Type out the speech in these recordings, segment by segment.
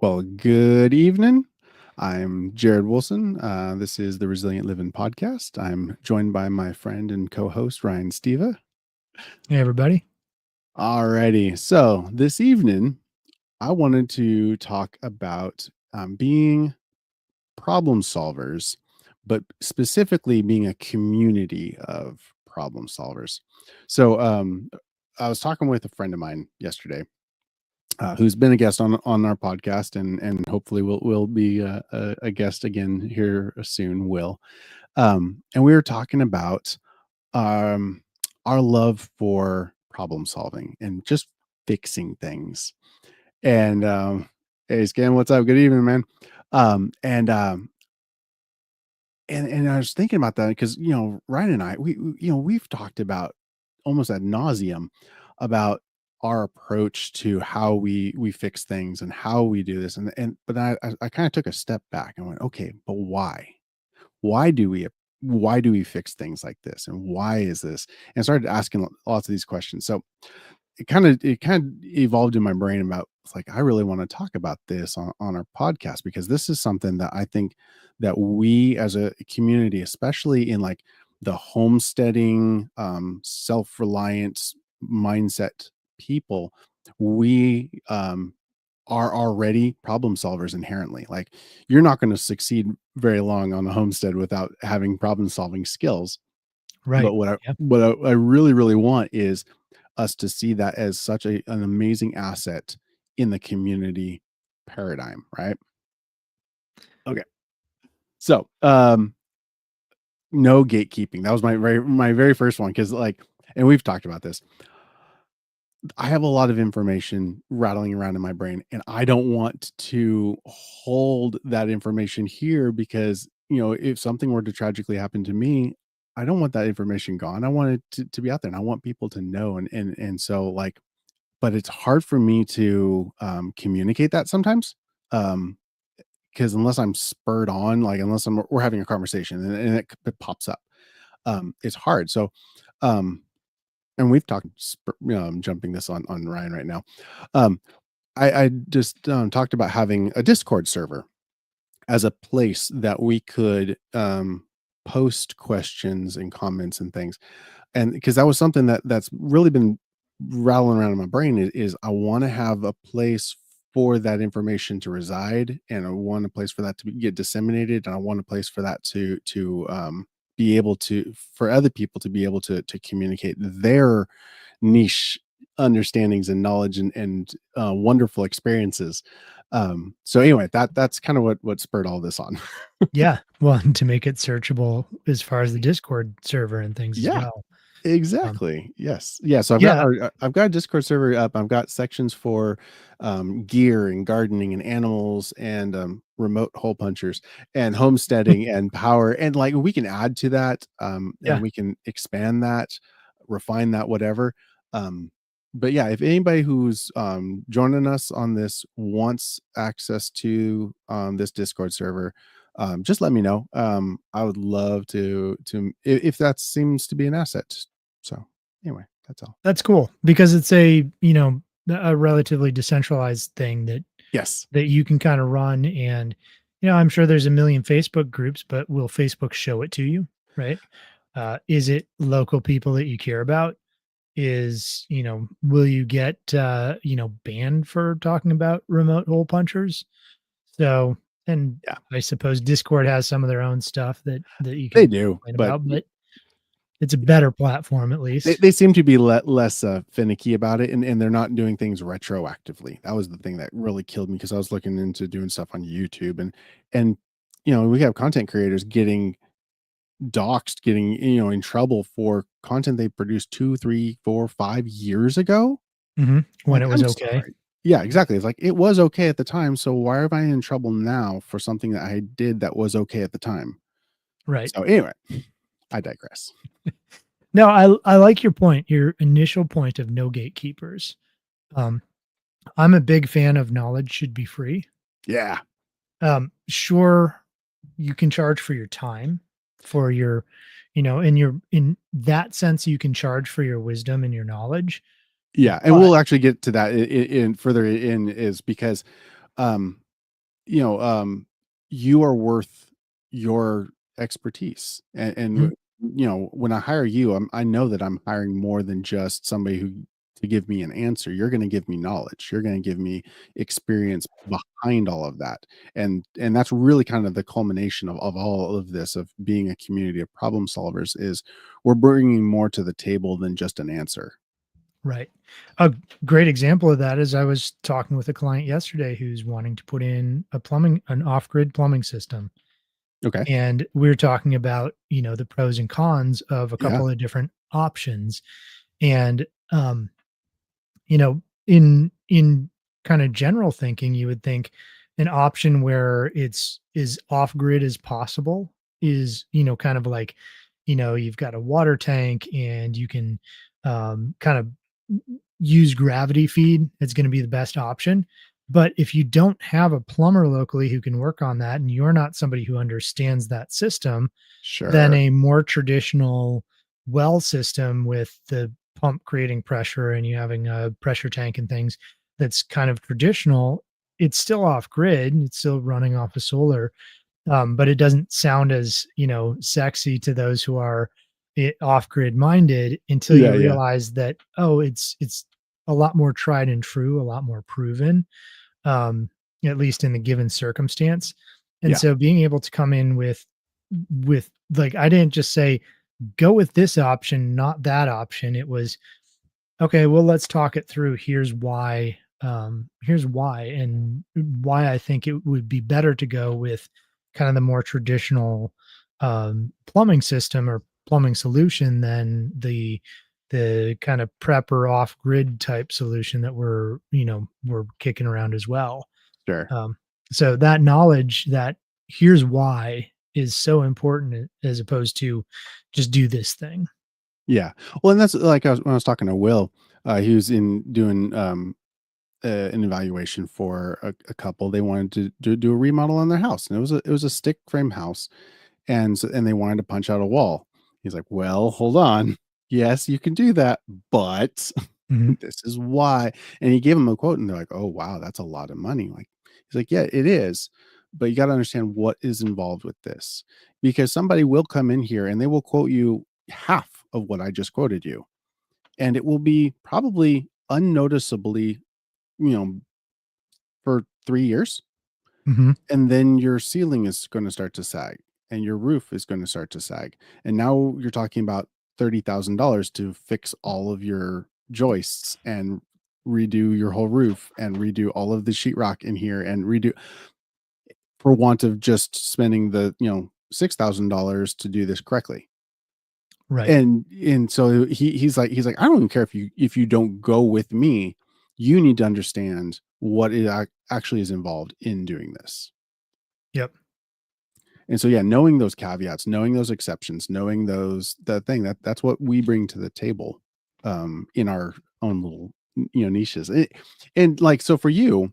Well, good evening. I'm Jared Wilson. This is the Resilient Living Podcast. I'm joined by my friend and co-host Ryan Steva. Hey, everybody. Alrighty. So this evening, I wanted to talk about being problem solvers, but specifically being a community of problem solvers. So I was talking with a friend of mine yesterday, who's been a guest on our podcast, and hopefully will be a guest again here soon. And we were talking about um, our love for problem solving and just fixing things. And hey, Scan, what's up? Good evening, man. Um, and um, and I was thinking about that because Ryan and I we've talked about almost ad nauseum about our approach to how we fix things and how we do this, and but I kind of took a step back and went, okay, but why do we fix things like this, and why is this? And I started asking lots of these questions. So it kind of evolved in my brain about, it's like, I really want to talk about this on our podcast, because this is something that I think that we as a community, especially in like the homesteading, self-reliant mindset people, we are already problem solvers inherently. Like, you're not going to succeed very long on a homestead without having problem solving skills. Right. But what I Yep. what I really, really want is us to see that as such an amazing asset in the community paradigm, right? Okay. So, no gatekeeping. That was my very first one, because like, and we've talked about this. I have a lot of information rattling around in my brain, and I don't want to hold that information here, because, if something were to tragically happen to me, I don't want that information gone. I want it to be out there, and I want people to know. And so, like, but it's hard for me to communicate that sometimes. Because unless I'm spurred on, like, unless we're having a conversation, and it pops up, it's hard. So, um, and we've talked, I'm jumping this on Ryan right now. Um, I just talked about having a Discord server as a place that we could post questions and comments and things. And because that was something that's really been rattling around in my brain, is I want to have a place for that information to reside, and I want a place for that to get disseminated, and I want a place for that to be able to, for other people to be able to communicate their niche understandings and knowledge, and wonderful experiences. So anyway, that's kind of what spurred all this on. Yeah. Well, and to make it searchable as far as the Discord server and things as Yeah. well. Um, Exactly. Yes. Yeah. So yeah. I've got a Discord server up. I've got sections for gear and gardening and animals, and remote hole punchers and homesteading and power. And like, we can add to that, and Yeah. we can expand that, refine that, whatever. But yeah, if anybody who's joining us on this wants access to this Discord server, just let me know. I would love to if that seems to be an asset. So anyway, that's all. That's cool because it's a relatively decentralized thing that Yes. that you can kind of run. And I'm sure there's a million Facebook groups, but will Facebook show it to you? Right. Is it local people that you care about? Will you get banned for talking about remote hole punchers? So, and Yeah, I suppose Discord has some of their own stuff that you they can do, complain but about, but it's a better platform at they, least. they seem to be less finicky about it, and they're not doing things retroactively. That was the thing that really killed me, because I was looking into doing stuff on YouTube, and we have content creators getting doxxed, getting in trouble for content they produced 2, 3, 4, 5 years ago. When Like, it was I'm okay. sorry. Yeah, exactly. It's like, it was okay at the time, so why am I in trouble now for something that I did that was okay at the time? Right. So anyway, I digress. No, I like your point, your initial point of no gatekeepers. Um, I'm a big fan of knowledge should be free. Yeah. Sure, you can charge for your time, for your, in that sense, you can charge for your wisdom and your knowledge. Yeah, and But we'll actually get to that in further in, is because, um, you know, you are worth your expertise. Mhm. You know, when I hire you, I know that I'm hiring more than just somebody who to give me an answer. You're going to give me knowledge. You're going to give me experience behind all of that. And that's really kind of the culmination of all of this, of being a community of problem solvers, is we're bringing more to the table than just an answer. Right. A great example of that is I was talking with a client yesterday who's wanting to put in an off-grid plumbing system. Okay. And we are talking about, the pros and cons of a Yeah. couple of different options. And in kind of general thinking, you would think an option where it's as off grid as possible is, kind of like, you've got a water tank and you can kind of use gravity feed. It's going to be the best option. But if you don't have a plumber locally who can work on that and you're not somebody who understands that system, then Sure. a more traditional well system with the pump creating pressure and you having a pressure tank and things that's kind of traditional, it's still off grid, it's still running off of solar, but it doesn't sound as sexy to those who are off grid minded until you Yeah. Yeah. realize that, oh, it's a lot more tried and true, a lot more proven, um, at least in the given circumstance. And Yeah. so being able to come in with like, I didn't just say go with this option, not that option. It was, okay, well, let's talk it through. Here's why, and why I think it would be better to go with kind of the more traditional plumbing system or plumbing solution than the kind of prep or off grid type solution that we're kicking around as well. Sure. Um, so that knowledge that here's why is so important as opposed to just do this thing. Yeah. Well, and that's like when I was talking to Will, he was in doing an evaluation for a couple. They wanted do a remodel on their house, and it was a stick frame house, and they wanted to punch out a wall. He's like, "Well, hold on. Yes, you can do that, but Mhm. this is why." And he gave them a quote, and they're like, "Oh wow, that's a lot of money." Like he's like, "Yeah, it is, but you got to understand what is involved with this, because somebody will come in here and they will quote you half of what I just quoted you, and it will be probably unnoticeably, you know, for 3 years, Mhm. and then your ceiling is going to start to sag and your roof is going to start to sag. And now you're talking about $30,000 to fix all of your joists and redo your whole roof and redo all of the sheetrock in here and redo, for want of just spending the, $6,000 to do this correctly. Right. And so he's like, I don't even care if you don't go with me. You need to understand what it actually is involved in doing this. Yep. And so, yeah, knowing those caveats, knowing those exceptions, knowing those that thing that's what we bring to the table, in our own little niches. And like, so for you,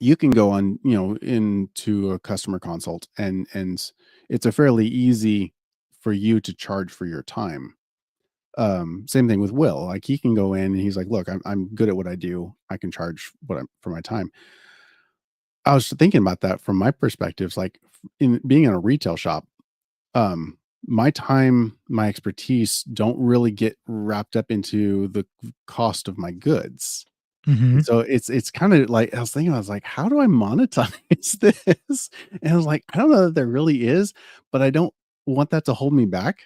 you can go on, into a customer consult, and it's a fairly easy for you to charge for your time. Same thing with Will. Like he can go in and he's like, look, I'm good at what I do. I can charge what I'm for my time. I was thinking about that from my perspectives, like in being in a retail shop. My time, my expertise don't really get wrapped up into the cost of my goods. And Mhm. so it's kind of like I was like, how do I monetize this? And I was like, I don't know that there really is, but I don't want that to hold me back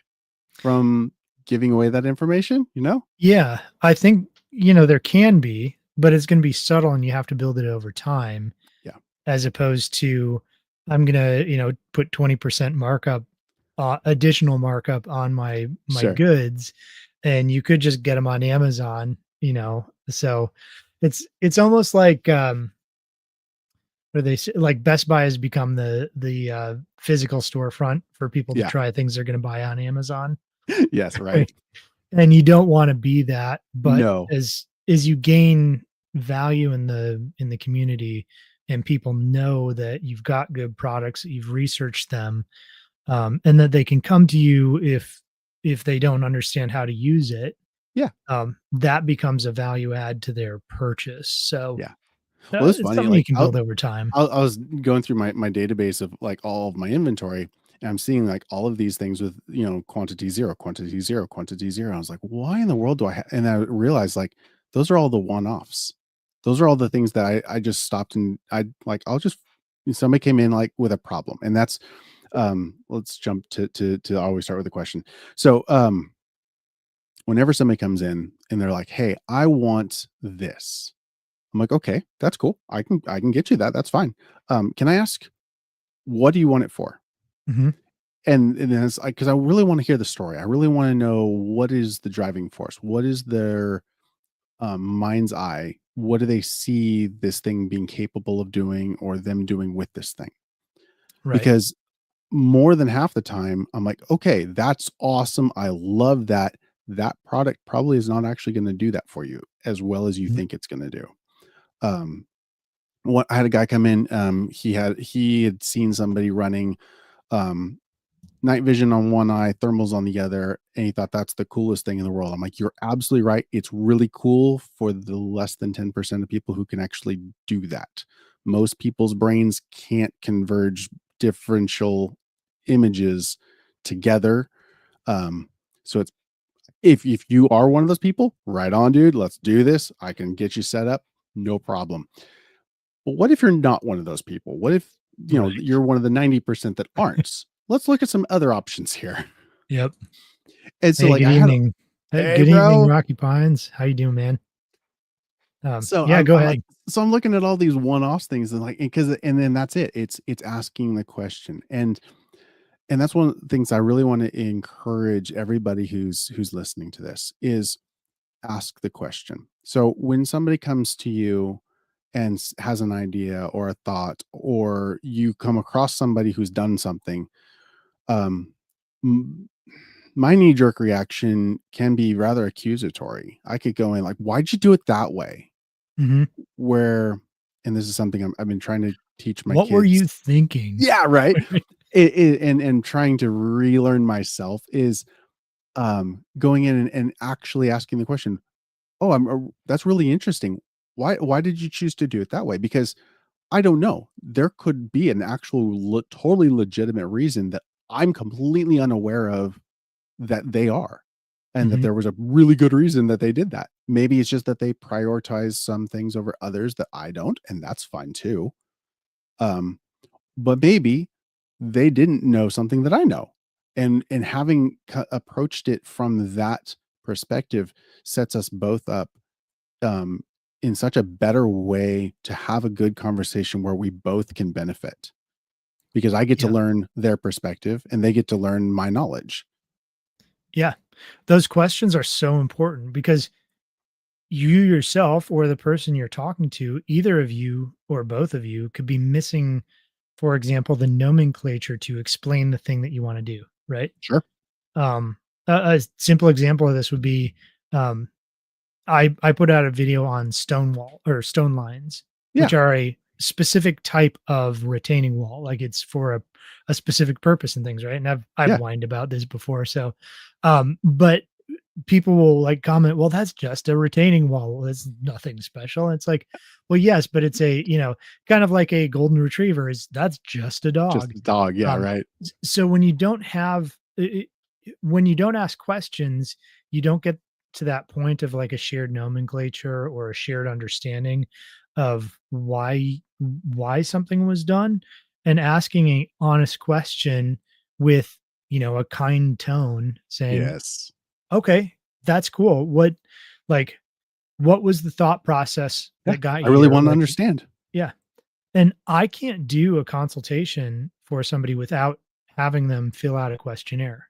from giving away that information, you know? Yeah, I think, there can be, but it's gonna be subtle and you have to build it over time Yeah, as opposed to, I'm gonna, put 20% markup, additional markup on my sure. goods, and you could just get them on Amazon, so it's almost like, where like Best Buy has become the physical storefront for people to Yeah. try things they're gonna buy on Amazon. Yes, right. And you don't wanna be that, but No. as you gain value in the community and people know that you've got good products, that you've researched them, and that they can come to you if they don't understand how to use it, Yeah. that becomes a value add to their purchase. So, Yeah. Well, it's It's funny, something you like, can build over time. I was going through my database of, like, all of my inventory, and I'm seeing, like, all of these things with, quantity 0, quantity 0, quantity 0. I was like, "Why in the world do I and I realized, like, those are all the one-offs. Those are all the things that I just stopped and I'll just somebody came in, like, with a problem, and that's, let's jump to always start with a question. So, whenever somebody comes in and they're like, "Hey, I want this." I'm like, "Okay, that's cool. I can get you that. That's fine. Can I ask what do you want it for?" Mhm. And then it's like, because I really want to hear the story. I really want to know what is the driving force. What is their mind's eye? What do they see this thing being capable of doing, or them doing with this thing? Right. Because more than half the time, I'm like, okay, that's awesome. I love that. That product probably is not actually going to do that for you as well as you Mhm. think it's going to do. Um, what I had a guy come in, he had seen somebody running um night vision on one eye, thermals on the other, and he thought that's the coolest thing in the world. I'm like, you're absolutely right. It's really cool for the less than 10% of people who can actually do that. Most people's brains can't converge differential images together. Um, so it's if you are one of those people, right on, dude. Let's do this. I can get you set up, no problem. But what if you're not one of those people? What if, Right. you're one of the 90% that aren't? Let's look at some other options here. Yep. And so Hey, like good I had evening. hey Good evening, bro. Rocky Pines. How you doing, man? So Yeah, I'm go I'm like ahead. so I'm looking at all these one-offs things and like because and then that's it. It's asking the question. And that's one of the things I really want to encourage everybody who's listening to this is ask the question. So when somebody comes to you and has an idea or a thought, or you come across somebody who's done something, um, m- my knee jerk reaction can be rather accusatory. I could go in like, "Why'd you do it that way?" Mhm. Where, and this is something I've been trying to teach my What were kids. you thinking? Yeah, right. And trying to relearn myself is going in and actually asking the question, "Oh, that's really interesting. Why did you choose to do it that way?" Because I don't know. There could be an actual totally legitimate reason that I'm completely unaware of that they are, and that Mhm. there was a really good reason that they did that. Maybe it's just that they prioritize some things over others that I don't, and that's fine too. Um, but maybe they didn't know something that I know. And having approached it from that perspective sets us both up um, in such a better way to have a good conversation where we both can benefit because I get to Yeah. learn their perspective and they get to learn my knowledge. Yeah. Those questions are so important because you yourself or the person you're talking to, either of you or both of you could be missing, for example, the nomenclature to explain the thing that you wanna do, right? Sure. Um, a simple example of this would be, um, I put out a video on stone wall or stone lines, Yeah. which are a specific type of retaining wall. Like it's for a specific purpose and things, right? And I've Yeah. whined about this before. So, but people will like comment, well, that's just a retaining wall. That's nothing special. And it's like, well, yes, but it's a, kind of like a golden retriever is that's just a Just dog. the dog. Yeah. Um, Right. so when you don't have when you don't ask questions, you don't get to that point of like a shared nomenclature or a shared understanding of why something was done, and asking a honest question with a kind tone saying, Yes. okay, that's cool. Like what was the thought process Yeah. that got I you really here? want to Like, understand. yeah. And I can't do a consultation for somebody without having them fill out a questionnaire.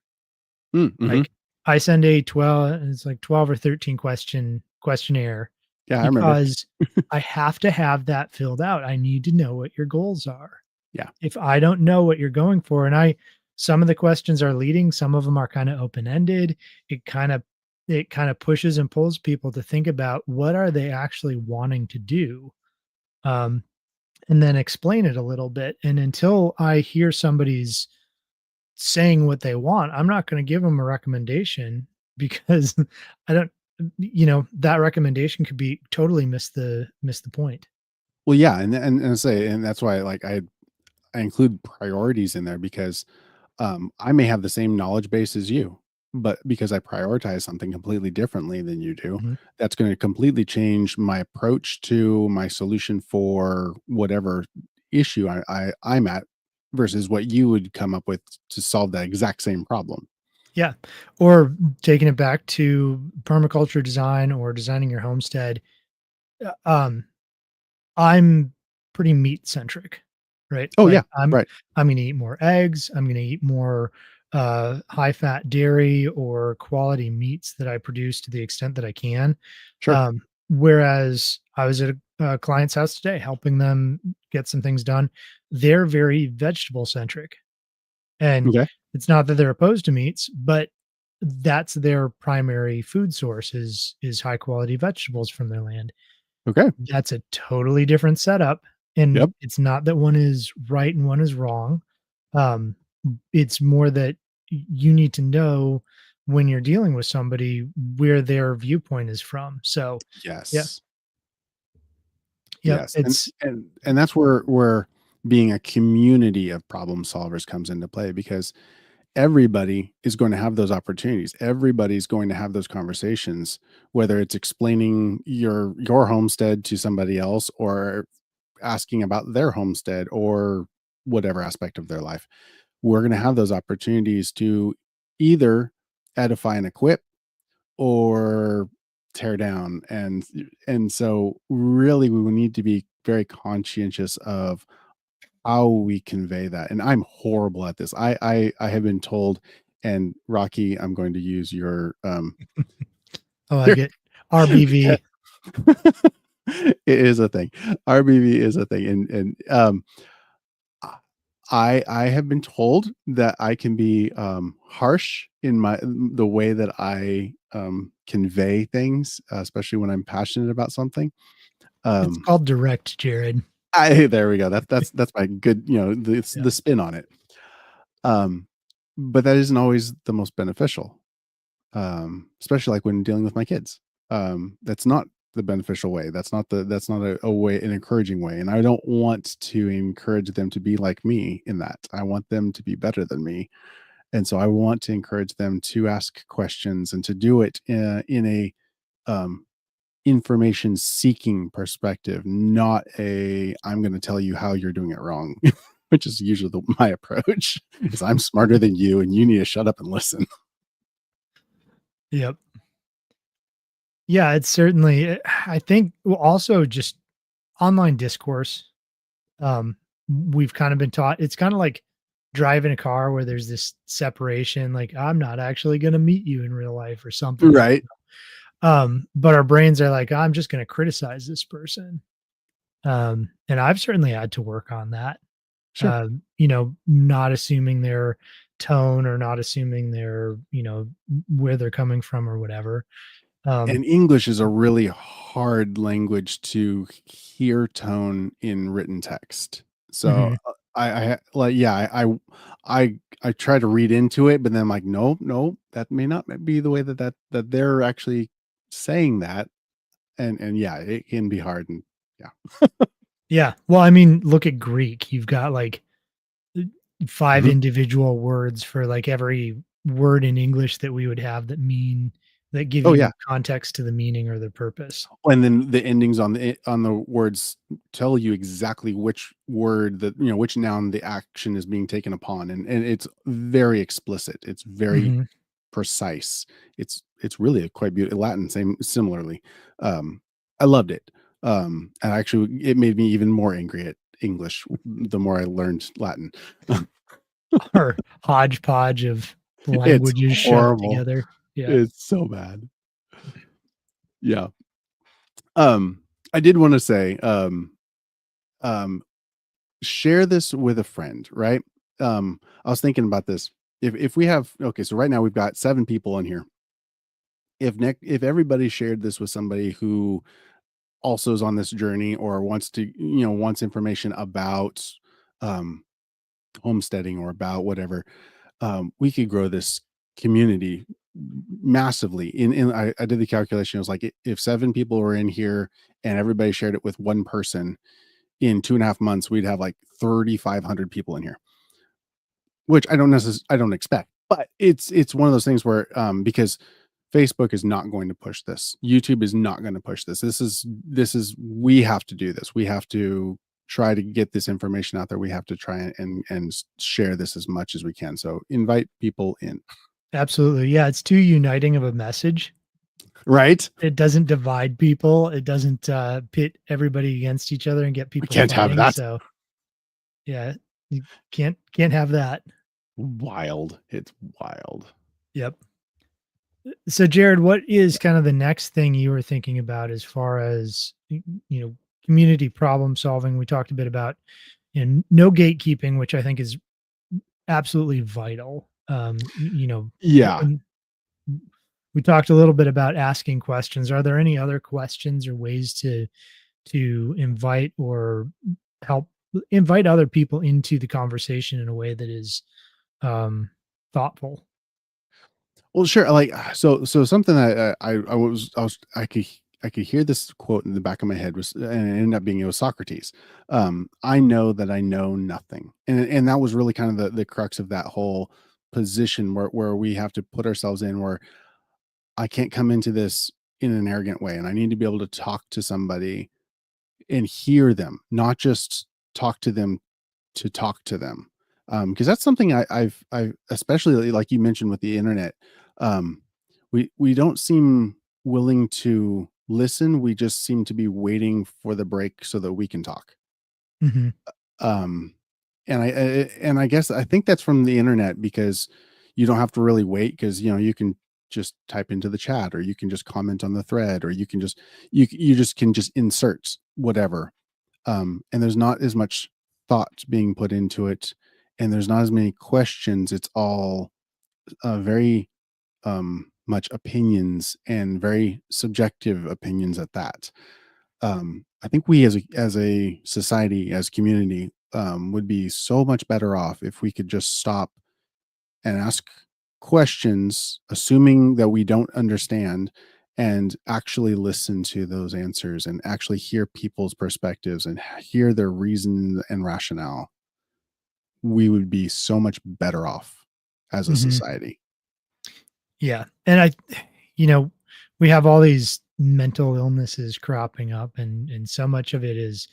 Mm-hmm. Like, I send a 12 or 13 questionnaire Yeah. I remember. because I have to have that filled out. I need to know what your goals are. Yeah. If I don't know what you're going for, and some of the questions are leading, some of them are kind of open-ended, it kind of pushes and pulls people to think about what are they actually wanting to do. Um, and then explain it a little bit. And until I hear somebody's saying what they want, I'm not going to give them a recommendation because I don't, that recommendation could be totally miss the point. Well, yeah, and I say, and that's why like I include priorities in there because I may have the same knowledge base as you, but because I prioritize something completely differently than you do, Mhm. that's going to completely change my approach to my solution for whatever issue I'm at versus what you would come up with to solve that exact same problem. Yeah. Or taking it back to permaculture design or designing your homestead. uh, Um, I'm pretty meat centric, right? Oh yeah, Like right, I'm gonna eat more eggs, I'm gonna eat more high fat dairy or quality meats that I produce to the extent that I can. sure, Whereas I was at a client's house today helping them get some things done. They're very vegetable centric. And okay, it's not that they're opposed to meats, but that's their primary food source is high quality vegetables from their land. okay, That's a totally different setup, and yep, it's not that one is right and one is wrong. Um, it's more that you need to know when you're dealing with somebody where their viewpoint is from. So, yeah, yes. yep, Yes, and it's and that's where being a community of problem solvers comes into play because everybody is going to have those opportunities. Everybody's going to have those conversations, whether it's explaining your homestead to somebody else or asking about their homestead or whatever aspect of their life. We're going to have those opportunities to either edify and equip or tear down, and so really we will need to be very conscientious of how we convey that, and I'm horrible at this. I have been told, and Rocky, I'm going to use your I like your it. RBV. it is a thing. RBV is a thing, and I have been told that I can be harsh in the way that I convey things, especially when I'm passionate about something. It's Um, called direct, Jared. I there we go. That's my good, Yeah. the spin on it. Um, but that isn't always the most beneficial, especially like when dealing with my kids. That's not the beneficial way. That's not a way, an encouraging way. And I don't want to encourage them to be like me in that. I want them to be better than me. And so I want to encourage them to ask questions and to do it in a um, information seeking perspective, not a I'm going to tell you how you're doing it wrong, which is usually my approach. Is I'm smarter than you, and you need to shut up and listen. Yep. Yeah, it's certainly I think well, also just online discourse. Um, we've kind of been taught it's kind of like driving a car where there's this separation, like I'm not actually going to meet you in real life or something. I Right. But our brains are like, I'm just going to criticize this person. And I've certainly had to work on that. Sure. Not assuming their tone or not assuming their, where they're coming from or whatever. Um, And English is a really hard language to hear tone in written text. So mhm. I like, yeah, I try to read into it, but then I'm like, no, no, that may not be the way that they're actually saying that. And yeah, it can be hard. And yeah. Yeah. Well, I mean, look at Greek. You've got like uh, 5 Mhm. individual words for, like, every word in English that we would have that give Oh you yeah. context to the meaning or the purpose. And then the endings on the words tell you exactly which word that which noun the action is being taken upon, and it's very explicit. It's very Mhm. precise. It's really a quite beautiful Latin, same similarly. I loved it. And actually it made me even more angry at English the more I learned Latin. Or hodgepodge of It's languages shoved horrible. together. Yeah. It's so bad. Yeah. Um, I did want to say, um, share this with a friend, right? I was thinking about this. If we have okay, so right now we've got 7 people in here. If everybody shared this with somebody who also is on this journey or wants to, wants information about um homesteading or about whatever, we could grow this community massively. I did the calculation. It was like if 7 people were in here and everybody shared it with one person, in 2.5 months, we'd have like 3,500 people in here, which I don't expect, but it's one of those things where, because Facebook is not going to push this. YouTube is not going to push this. We have to do this. We have to try to get this information out there. We have to try and share this as much as we can. So invite people in. Absolutely. Yeah, it's too uniting of a message. Right? It doesn't divide people. It doesn't pit everybody against each other and get We people can't have fighting. that. So yeah, you can't have that. Wild. It's wild. Yep. So Jared, what is kind of the next thing you were thinking about as far as community problem solving? We talked a bit about no gatekeeping, which I think is absolutely vital. Yeah. And we talked a little bit about asking questions. Are there any other questions or ways to help invite other people into the conversation in a way that is thoughtful? Well, sure. Like, so something that I could hear this quote in the back of my head was, and it ended up being, it was Socrates. I know that I know nothing, and that was really kind of the crux of that whole position where we have to put ourselves in, where I can't come into this in an arrogant way, and I need to be able to talk to somebody and hear them, not just talk to them to talk to them. Because that's something I've especially like you mentioned with the internet, um, we don't seem willing to listen. We just seem to be waiting for the break so that we can talk. Hmm. Um, and I guess I think that's from the internet, because you don't have to really wait, because you can just type into the chat, or you can just comment on the thread, or you can just you just can just insert whatever. And there's not as much thought being put into it, and there's not as many questions. It's all very much opinions, and very subjective opinions at that. I think we as a society, as community, would be so much better off if we could just stop and ask questions, assuming that we don't understand, and actually listen to those answers, and actually hear people's perspectives, and hear their reason and rationale. We would be so much better off as a Hmm. society. Yeah. And you know, we have all these mental illnesses cropping up, and so much of it is,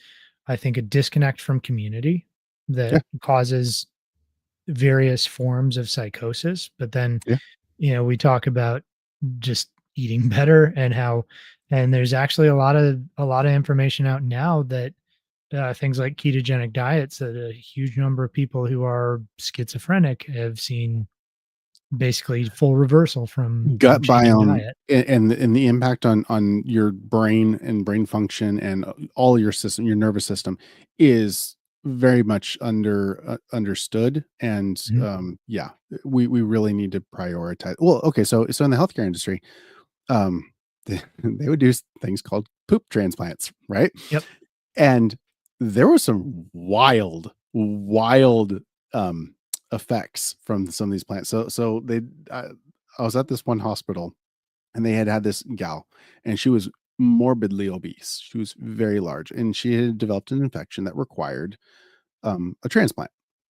I think, a disconnect from community that Yeah, causes various forms of psychosis. But then, yeah. we talk about just eating better and how, and there's actually a lot of information out now that things like ketogenic diets, that a huge number of people who are schizophrenic have seen basically full reversal from Gut changing biome, diet. and the impact on your brain and brain function, and all your system, your nervous system, is very much understood. And Mhm. yeah, we really need to prioritize. Well, okay, so in the healthcare industry, um they would do things called poop transplants, right? Yep. And there were some wild um effects from some of these plants. So I was at this one hospital, and they had this gal, and she was morbidly obese. She was very large, and she had developed an infection that required a transplant.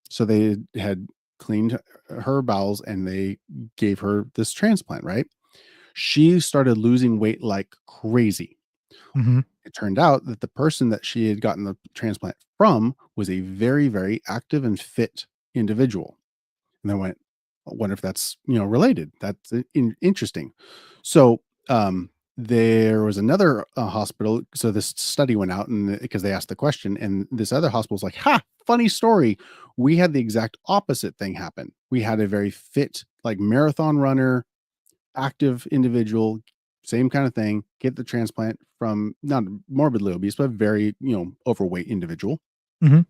So they had cleaned her bowels, and they gave her this transplant, right? She started losing weight like crazy. Mhm. It turned out that the person that she had gotten the transplant from was a very, very active and fit individual. And I went, "I wonder if that's, related. That's interesting." So, there was another hospital. So this study went out, and because they asked the question, and this other hospital was like, "Ha, funny story. We had the exact opposite thing happen. We had a very fit, like marathon runner, active individual, same kind of thing, get the transplant from not morbidly obese, but a very, overweight individual. Mhm.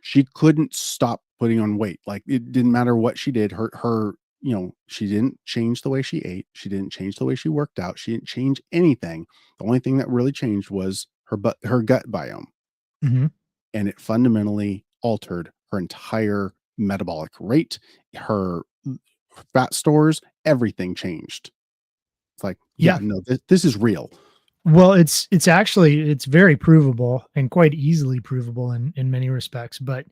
She couldn't stop putting on weight. Like, it didn't matter what she did. She didn't change the way she ate. She didn't change the way she worked out. She didn't change anything. The only thing that really changed was her gut biome, Mhm. and it fundamentally altered her entire metabolic rate, her fat stores, everything changed. It's like, yeah, Yeah. no, this is real. Well, it's actually it's very provable and quite easily provable in many respects, but,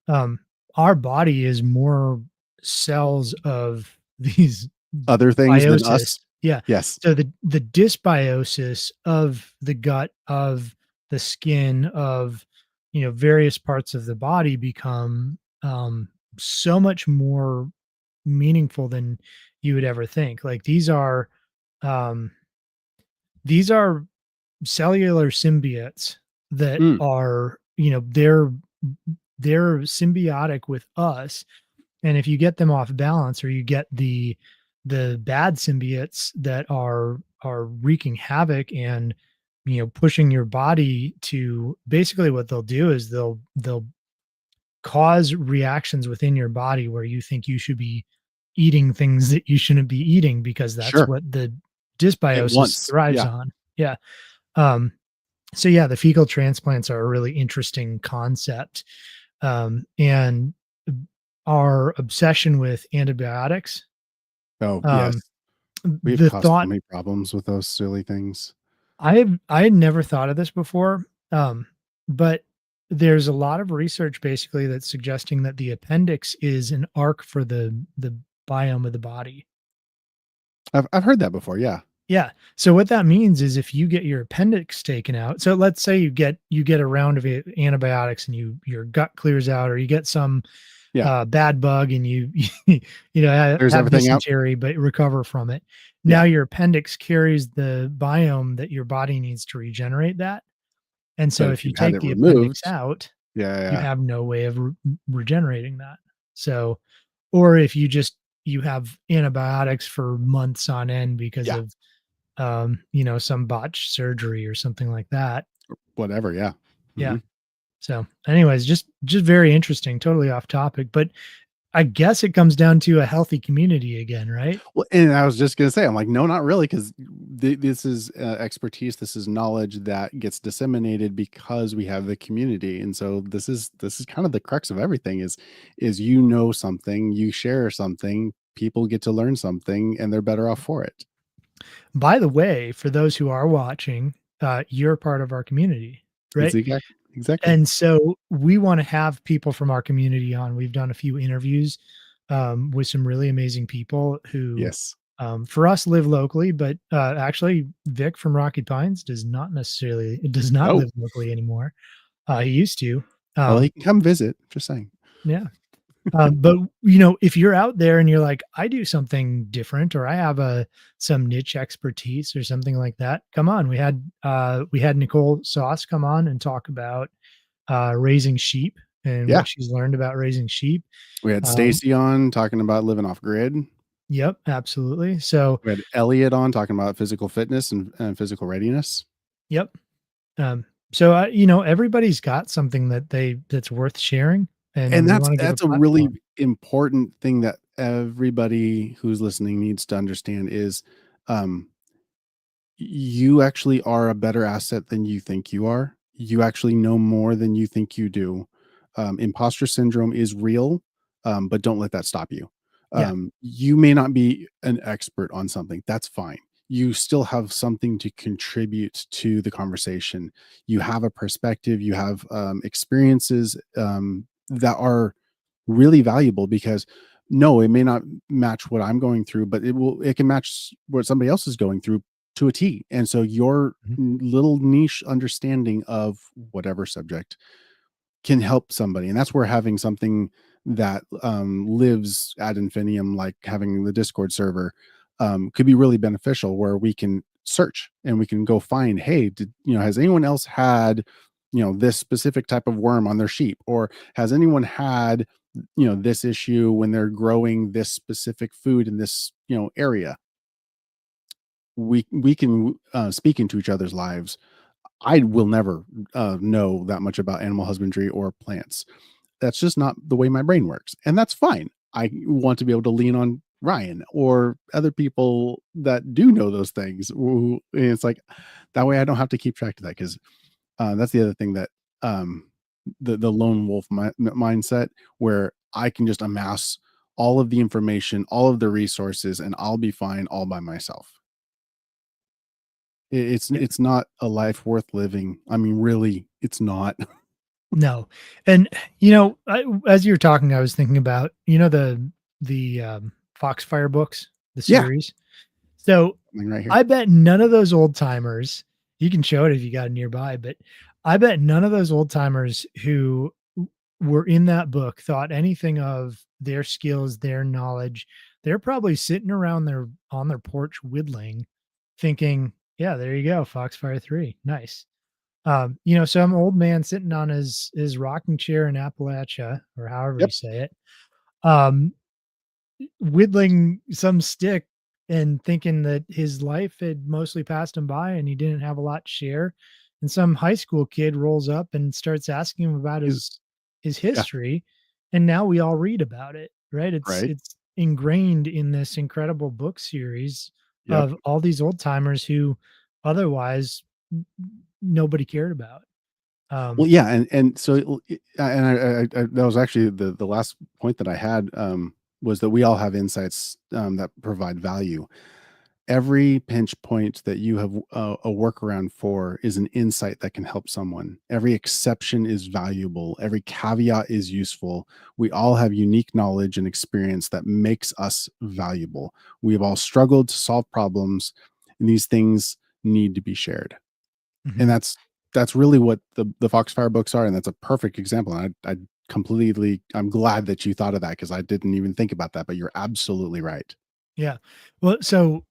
um, our body is more cells of these Other things than biosis. us? Yeah. Yes. So the dysbiosis of the gut, of the skin, of, various parts of the body become, so much more meaningful than you would ever think. Like, um these are cellular symbiotes that Mm, are, they're symbiotic with us, and if you get them off balance, or you get the bad symbiotes that are wreaking havoc and, pushing your body to, basically what they'll do is they'll cause reactions within your body where you think you should be eating things that you shouldn't be eating, because that's sure. what the At dysbiosis once. thrives Yeah. on. Yeah. Um, so yeah, the fecal transplants are a really interesting concept. And our obsession with antibiotics, Oh, um, yes. We've the caused so thought many problems with those silly things. I had never thought of this before, but there's a lot of research basically that's suggesting that the appendix is an arc for the biome of the body. I've heard that before, yeah. Yeah. So what that means is, if you get your appendix taken out, so let's say you get a round of antibiotics, and your gut clears out, or you get some Yeah. bad bug, and you Clears have everything out? dysentery but recover from it. Now Yeah. your appendix carries the biome that your body needs to regenerate that. And But so if if you you've had take it the appendix removed, out, yeah, yeah, you yeah. have no way of regenerating that. So, or if you have antibiotics for months on end because Yeah, of, some botched surgery or something like that. whatever, yeah. Yeah. Mhm. So anyways, just very interesting, totally off topic, but I guess it comes down to a healthy community again, right? Well, and I was just gonna say, I'm like, "No, not really, 'cause this is, expertise, this is knowledge that gets disseminated because we have the community, and so this is kind of the crux of everything is you know something, you share something, people get to learn something, and they're better off for it." By the way, for those who are watching, you're part of our community, It's right? exactly. And so we want to have people from our community on. We've done a few interviews with some really amazing people who, Yes. for us, live locally, but actually, Vic from Rocky Pines does not Oh, live locally anymore. He used to. well, he Um, can come visit, just saying. yeah. But if you're out there and you're like, I do something different, or I have some niche expertise or something like that, come on. We had Nicole Sauce come on and talk about raising sheep and Yeah. what she's learned about raising sheep. We had Um, Stacy on talking about living off grid. yep, absolutely. So, We had Elliot on talking about physical fitness and physical readiness. yep. Um, so, everybody's got something that's worth sharing, and And we that's want to give a that's a really platform. important thing that everybody who's listening needs to understand is, um, you actually are a better asset than you think you are. You actually know more than you think you do. Imposter syndrome is real, but don't let that stop you. Yeah. You may not be an expert on something. That's fine. You still have something to contribute to the conversation. You have a perspective. You have experiences that are really valuable because no, it may not match what I'm going through, but it can match what somebody else is going through to a T. And so your Mhm. little niche understanding of whatever subject can help somebody. And that's where having something that lives ad infinitum, like having the Discord server, could be really beneficial where we can search and we can go find, hey, has anyone else had, this specific type of worm on their sheep? Or has anyone had, this issue when they're growing this specific food in this, area? We can speak into each other's lives. I will never know that much about animal husbandry or plants. That's just not the way my brain works, and that's fine. I want to be able to lean on Ryan or other people that do know those things. And it's like that way I don't have to keep track of that because that's the other thing that um, the lone wolf mindset where I can just amass all of the information, all of the resources, and I'll be fine all by myself. Yeah. It's not a life worth living. I mean, really, it's not. No. And, as you were talking, I was thinking about, Foxfire books, the Yeah, series. So, I mean, right here. I bet none of those old timers, you can show it if you got it nearby, but I bet none of those old timers who were in that book thought anything of their skills, their knowledge. They're probably sitting around on their porch whittling, thinking, "Yeah, there you go, Foxfire 3. Nice." Some old man sitting on his rocking chair in Appalachia, or however you Yep. say it, um, whittling some stick and thinking that his life had mostly passed him by and he didn't have a lot to share. And some high school kid rolls up and starts asking him about He's his yeah, history, and now we all read about it, right? It's right. it's ingrained in this incredible book series Yep. of all these old timers who otherwise nobody cared about. Well, Um, yeah, and so and I that was actually the last point that I had, was that we all have insights, that provide value. Every pinch point that you have a workaround for is an insight that can help someone. Every exception is valuable. Every caveat is useful. We all have unique knowledge and experience that makes us valuable. We've all struggled to solve problems, and these things need to be shared. And mhm. that's really what the Foxfire books are, and that's a perfect example. And I completely I'm glad that you thought of that because I didn't even think about that, but you're absolutely right. Yeah. Well, so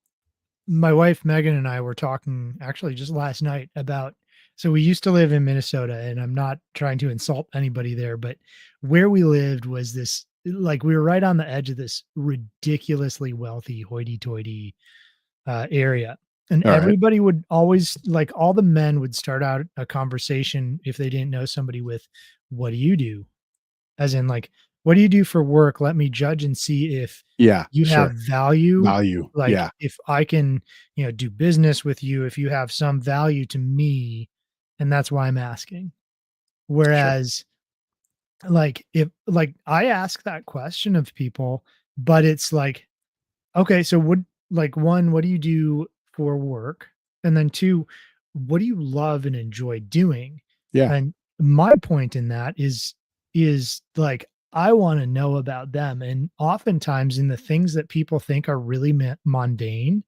my wife Megan and I were talking actually just last night about, so we used to live in Minnesota, and I'm not trying to insult anybody there, but where we lived was this, like, we were right on the edge of this ridiculously wealthy hoity-toity area. And All right. everybody would always, like, all the men would start out a conversation if they didn't know somebody with, "What do you do?" As in, like, "What do you do for work? Let me judge and see if Yeah, you have sure. value, Value. like, Yeah, if I can, do business with you, if you have some value to me, and that's why I'm asking." sure. Whereas, like, if like, I ask that question of people, but it's like, okay, so what, like, 1, what do you do for work? And then 2, what do you love and enjoy doing? Yeah. And my point in that is like, I wanna know about them, and oftentimes in the things that people think are really mundane,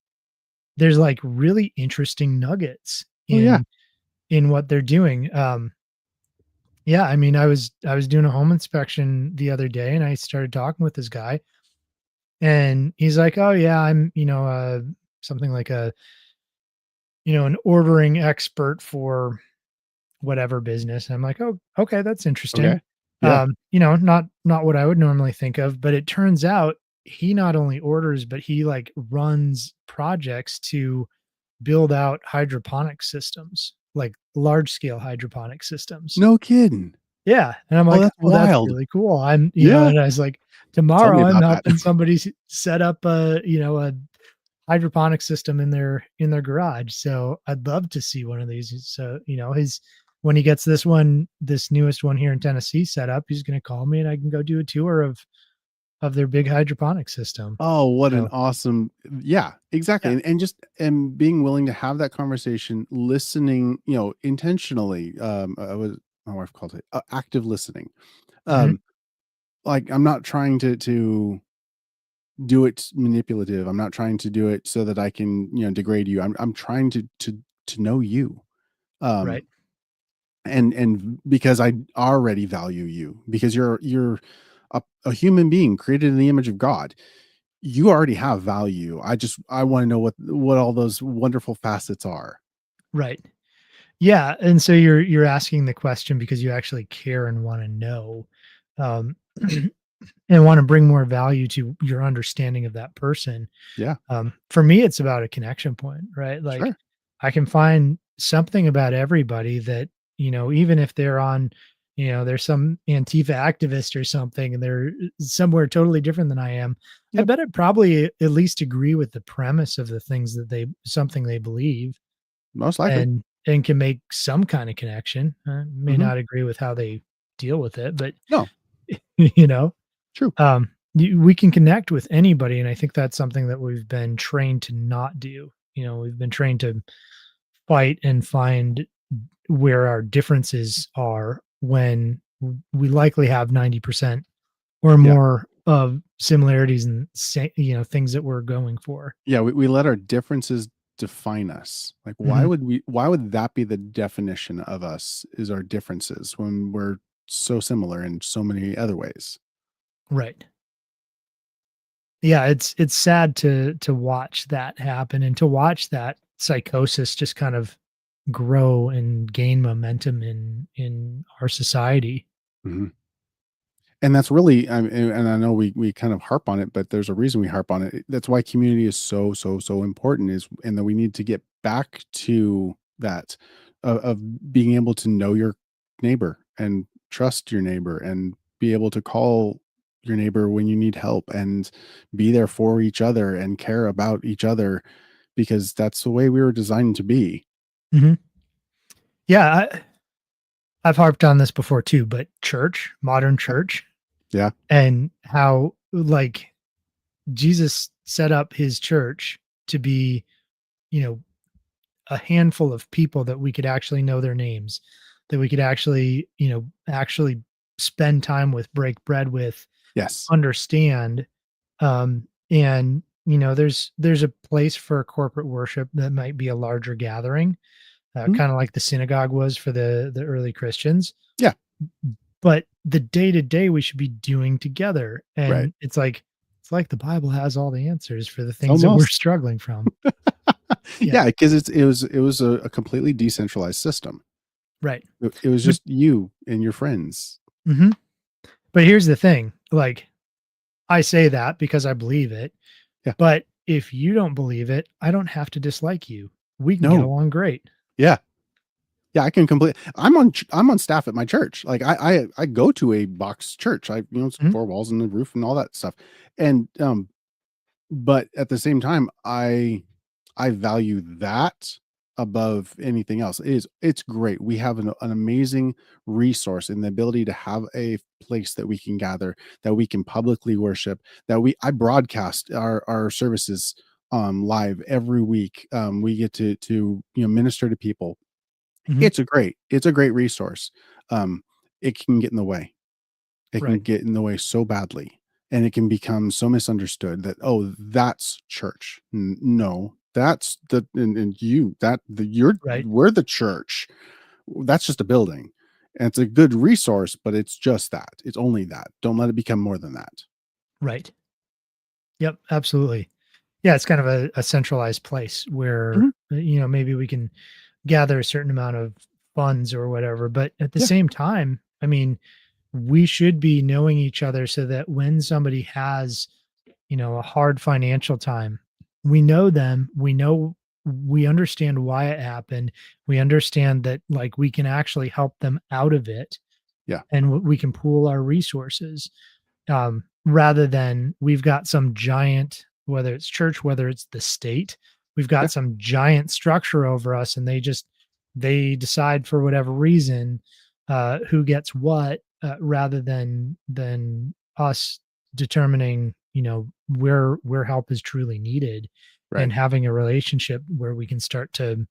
there's, like, really interesting nuggets Oh, yeah. in what they're doing. Yeah, I mean, I was doing a home inspection the other day, and I started talking with this guy, and he's like, "Oh, yeah, I'm, something like an ordering expert for whatever business." And I'm like, "Oh, okay, that's interesting." Okay. Yeah. Not what I would normally think of, but it turns out he not only orders, but he, like, runs projects to build out hydroponic systems, like large scale hydroponic systems. No kidding. Yeah, and I'm Oh, like, that's "Oh, that's wild. really cool." I'm Yeah. and I was like, Tell me "Tomorrow I'm about that. helping somebody set up a hydroponic system in their garage." So I'd love to see one of these. So, his when he gets this newest one here in Tennessee set up, he's gonna call me and I can go do a tour of their big hydroponic system. Oh, what an So, awesome yeah, exactly, yeah. and just and being willing to have that conversation, listening, intentionally, was my wife calls it, active listening. Mhm. Um, like, I'm not trying to do it manipulative, I'm not trying to do it so that I can, degrade you, I'm trying to know you, um, Right. and because I already value you, because you're a human being created in the image of God. You already have value. I wanna know what all those wonderful facets are. Right. Yeah, and so you're asking the question because you actually care and wanna know, um, and wanna bring more value to your understanding of that person. Yeah, For me, it's about a connection point, right? Like, sure. I can find something about everybody that, even if they're there's some Antifa activist or something, and they're somewhere totally different than I am. I Yep, bet I'd probably at least agree with the premise of the things that something they believe, most likely. and can make some kind of connection. May Mhm. not agree with how they deal with it, but No, you know, true. we can connect with anybody, and I think that's something that we've been trained to not do. We've been trained to fight and find where our differences are when we likely have 90% or Yeah. more of similarities and things that we're going for. Yeah, we let our differences define us. Like, Mhm. why would that be the definition of us, is our differences, when we're so similar in so many other ways? Right. Yeah, it's sad to watch that happen and to watch that psychosis just kind of grow and gain momentum in our society. Mhm. And that's really, and I know we kind of harp on it, but there's a reason we harp on it. That's why community is so, so, so important, is and that we need to get back to that, of being able to know your neighbor and trust your neighbor and be able to call your neighbor when you need help and be there for each other and care about each other, because that's the way we were designed to be. Mhm. Yeah, I've harped on this before too, but church, modern church, Yeah. and how like Jesus set up his church to be, you know, a handful of people that we could actually know their names, that we could actually, actually spend time with, break bread with, Yes. understand. And there's a place for corporate worship that might be a larger gathering, Mhm. kind of like the synagogue was for the early Christians. Yeah. But the day to day we should be doing together, Right. and it's like the Bible has all the answers for the things that we're Almost. struggling from. Yeah, Yeah, because it was a completely decentralized system. right. It was But just you and your friends. mhm. But here's the thing, like, I say that because I believe it, Yeah. but if you don't believe it, I don't have to dislike you. We can get No. along great. Yeah. Yeah, I can complete I'm on staff at my church. Like, I go to a box church. It's Mhm, 4 walls and the roof and all that stuff. And, but at the same time, I value that above anything else. It's great. We have an amazing resource in the ability to have a place that we can gather, that we can publicly worship, that I broadcast our services live every week. We get to minister to people. mhm, It's a great resource. Um, it can get in the way. It can right, get in the way so badly, and it can become so misunderstood that, "Oh, that's church." No, that's the and you that the you're right, we're the church. That's just a building, and it's a good resource, but it's just that. It's only that. Don't let it become more than that. right. Yep, absolutely. Yeah, it's kind of a centralized place where, Mhm. maybe we can gather a certain amount of funds or whatever, but at the Yeah, same time, I mean, we should be knowing each other so that when somebody has, a hard financial time, we know them, we understand why it happened. We understand that like we can actually help them out of it, yeah, and we can pool our resources, rather than we've got some giant, whether it's church, whether it's the state, we've yeah, got some giant structure over us, and they decide for whatever reason who gets what, rather than us determining, where help is truly needed, right. and having a relationship where we can start to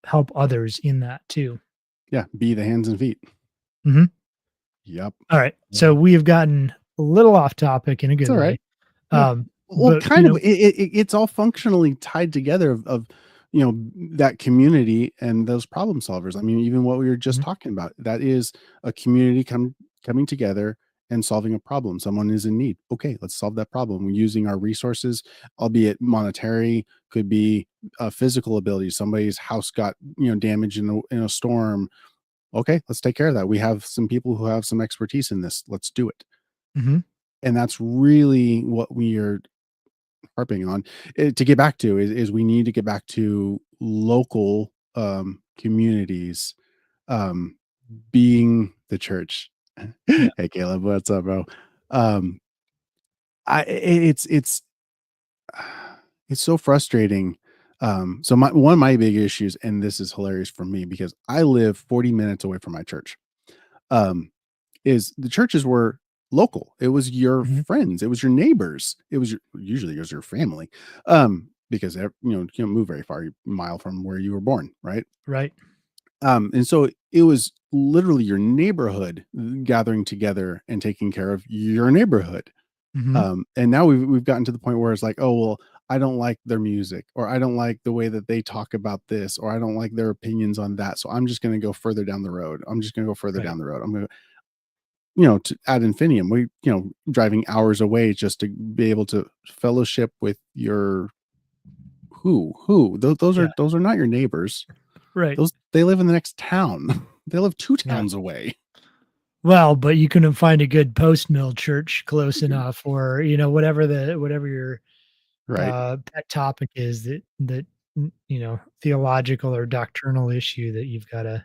help others in that too. Yeah, be the hands and feet. Mhm. Yep. All right. Yep. So we have gotten a little off topic in a It's good alright. way. Yeah. Well, But kind of, it's all functionally tied together, of that community and those problem solvers. I mean, even what we were just mhm, talking about, that is a community coming together and solving a problem. Someone is in need. Okay, let's solve that problem. We're using our resources, albeit monetary, could be a physical ability. Somebody's house got, damaged in a storm. Okay, let's take care of that. We have some people who have some expertise in this. Let's do it. mhm, And that's really what we are harping on, to get back to, is we need to get back to local communities, um, being the church. yeah, Hey, Caleb, what's up, bro? Um, it's it's so frustrating. So one of my big issues, and this is hilarious for me because I live 40 minutes away from my church. Um, is the churches were local. It was your mhm, friends, it was your neighbors, it was usually it was your family. because you can't move very far, a mile from where you were born, right? Right. And so it was literally your neighborhood gathering together and taking care of your neighborhood. Mhm. And now we've gotten to the point where it's like, oh well, I don't like their music, or I don't like the way that they talk about this, or I don't like their opinions on that. So I'm just going to go further down the road. I'm just going to go further Right. down the road. I'm going to, to ad infinitum. Driving hours away just to be able to fellowship with your who. Yeah. Those are not your neighbors. Right. Those They live in the next town. They live two Yeah. towns away. Well, but you couldn't find a good post mill church close enough, or, whatever your, Right. pet topic is that theological or doctrinal issue that you've gotta.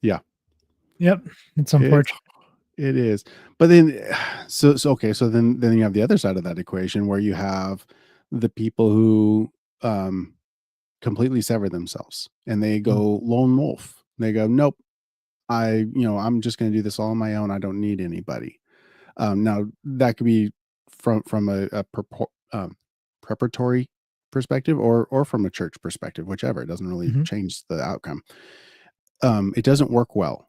Yeah. Yep, it's It's unfortunate. It is. But then okay, so then you have the other side of that equation where you have the people who um completely sever themselves and they Mm, go lone wolf. They go, "Nope, I'm just going to do this all on my own. I don't need anybody." Now that could be from a preparatory perspective, or from a church perspective, whichever. It doesn't really mhm, change the outcome. It doesn't work well.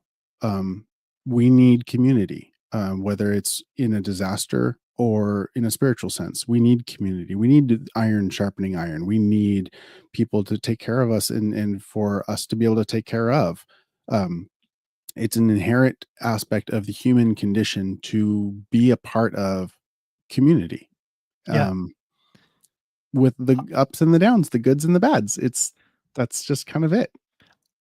We need community, whether it's in a disaster or in a spiritual sense. We need community. We need iron sharpening iron. We need people to take care of us, and for us to be able to take care of. Um, it's an inherent aspect of the human condition to be a part of community, yeah. um, with the ups and the downs, the goods and the bads. That's just kind of it.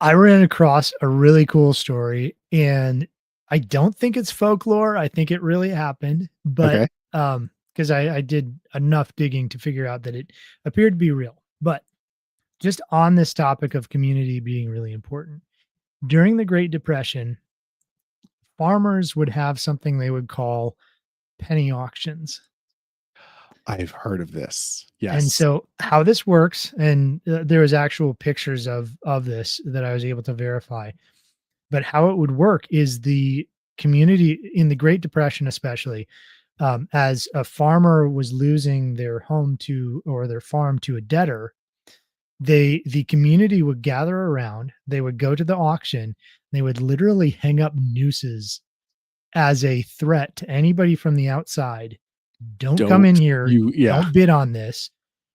I ran across a really cool story, and I don't think it's folklore, I think it really happened, but, Okay. because I did enough digging to figure out that it appeared to be real. But just on this topic of community being really important, during the Great Depression, farmers would have something they would call penny auctions. I've heard of this. And Yes. so how this works, and there was actual pictures of this that I was able to verify. But how it would work is the community in the Great Depression, especially, as a farmer was losing their home to or their farm to a debtor, the community would gather around, they would go to the auction, they would literally hang up nooses as a threat to anybody from the outside. Don't come in Don't here, you Yeah. don't bid on this.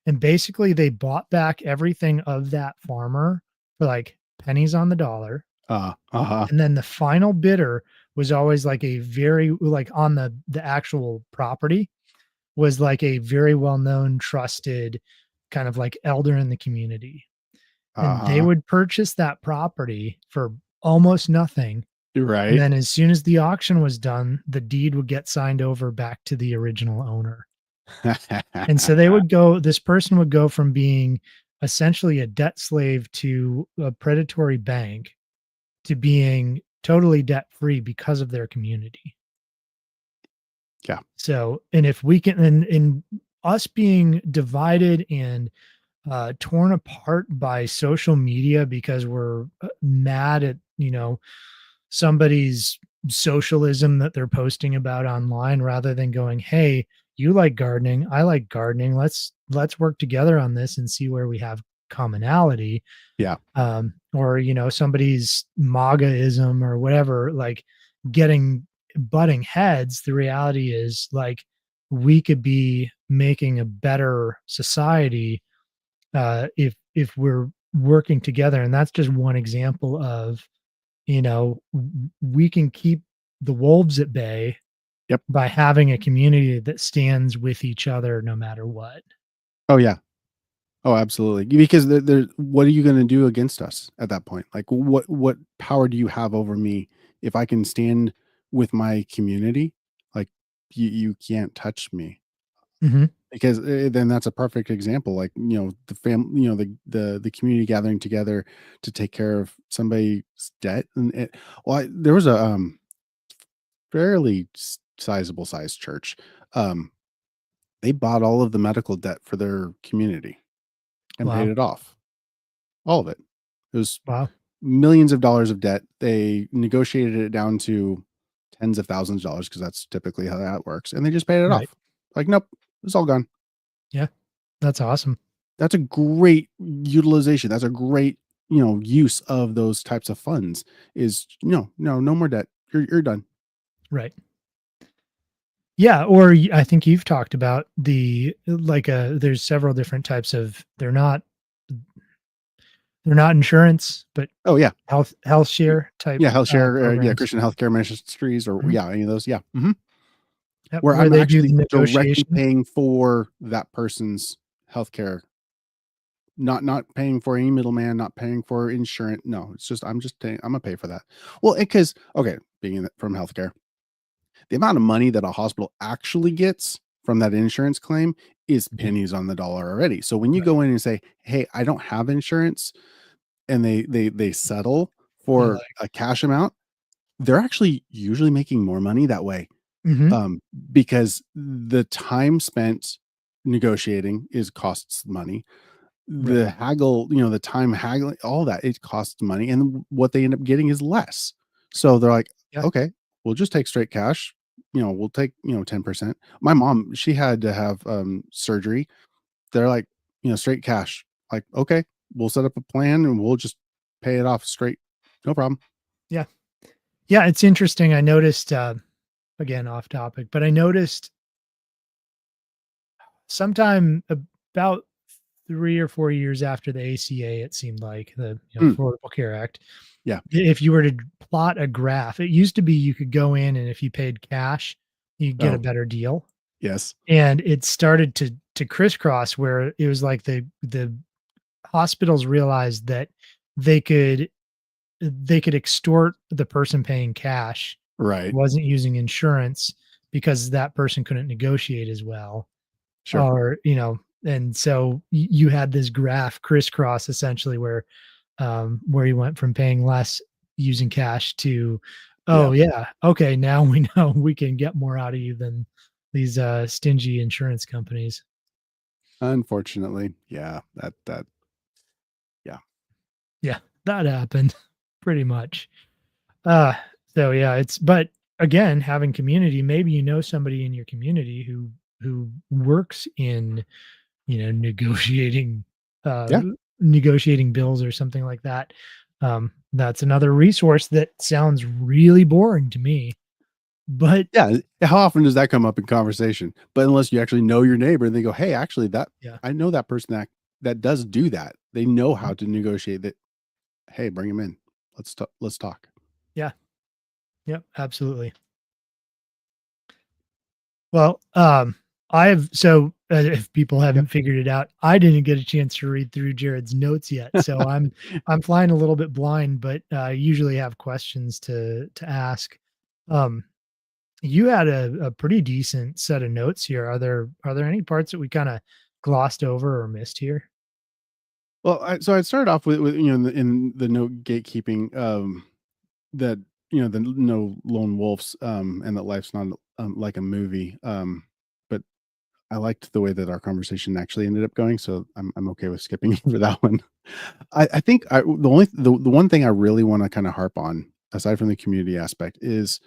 And basically they bought back everything of that farmer for like pennies on the dollar. Uh-huh. And then the final bidder was always like a very like on the actual property was like a very well-known, trusted kind of like elder in the community. And they Uh-huh. would purchase that property for almost nothing. And Right. then as soon as the auction was done, the deed would get signed over back to the original owner. And so this person would go from being essentially a debt slave to a predatory bank to being totally debt free because of their community. Yeah. So, and if we can, and us being divided and torn apart by social media because we're mad at, somebody's socialism that they're posting about online rather than going, hey, you like gardening, I like gardening. Let's work together on this and see where we have commonality. Yeah. Or somebody's MAGAism or whatever, like getting butting heads. The reality is like we could be making a better society if we're working together, and that's just one example of we can keep the wolves at bay Yep. by having a community that stands with each other no matter what. Oh, yeah. Oh, absolutely. Because there what are you gonna do against us at that point? Like, what power do you have over me if I can stand with my community? Like, you can't touch me. Mhm. Because, then that's a perfect example, like, the community gathering together to take care of somebody's debt, and there was a, fairly sizable sized church. Um, they bought all of the medical debt for their community and paid Wow. it off, all of it. It was Wow. millions of dollars of debt. They negotiated it down to tens of thousands of dollars because that's typically how that works, and they just paid it Right. off. Like, "Nope, it's all gone." Yeah. That's awesome. That's a great utilization. That's a great, use of those types of funds is, no more debt. You're done. Right. Yeah, or I think you've talked about there's several different types of they're not insurance, but Oh, yeah. health share type, Yeah, health share, yeah, programs. Christian healthcare ministries or Mhm. yeah, any of those, yeah, mhm. Yep, Where where I'm they do the actually directly negotiation. paying for that person's healthcare, not paying for any middleman, not paying for insurance. No, it's just I'm just paying. I'm gonna pay for that. Well, because okay, being from healthcare, the amount of money that a hospital actually gets from that insurance claim is Mhm. pennies on the dollar already. So when you Right. go in and say, "Hey, I don't have insurance," and they settle They're for like a cash amount, they're actually usually making more money that way. mhm. um, because the time spent negotiating is costs money. Right. The haggle, the time haggling, all that, it costs money, and what they end up getting is less. So they're like, Yeah. okay, we'll just take straight cash. We'll take 10%. My mom, she had to have surgery. They're like, straight cash. Like, okay, we'll set up a plan and we'll just pay it off straight. No problem. Yeah. Yeah, it's interesting. I noticed, again, off topic, but I noticed sometime about 3 or 4 years after the ACA, it seemed like the, Mm, Affordable Care Act, yeah. if you were to plot a graph, it used to be you could go in and if you paid cash, you'd get a Oh, better deal, yes. and it started to crisscross where it was like the hospitals realized that they could they could extort the person paying cash who Right. wasn't using insurance because that person couldn't negotiate as well, Sure. or, and so you had this graph crisscross essentially where you went from paying less using cash to, Yeah. "Oh, yeah, okay, now we know we can get more out of you than these, stingy insurance companies." Unfortunately, yeah, yeah. Yeah, that happened pretty much. Uh, so yeah, but again, having community, maybe you know somebody in your community who works in, negotiating uh Yeah, negotiating bills or something like that. That's another resource that sounds really boring to me, but yeah, how often does that come up in conversation? But unless you actually know your neighbor and they go, "Hey, actually that yeah. I know that person that does do that. They know Mhm. how to negotiate that. Hey, bring him in. Let's talk." Yeah. Yep, absolutely. Well, if people Yep. haven't figured it out, I didn't get a chance to read through Jared's notes yet, so I'm flying a little bit blind, but usually have questions to ask. Um, you had a pretty decent set of notes here. Are there any parts that we kind of glossed over or missed here? Well, I started off with in the note gatekeeping, that, the no lone wolves, and that life's not, like a movie, but I liked the way that our conversation actually ended up going, so I'm okay with skipping over that one. I think the one thing I really wanna kinda harp on, aside from the community aspect, is,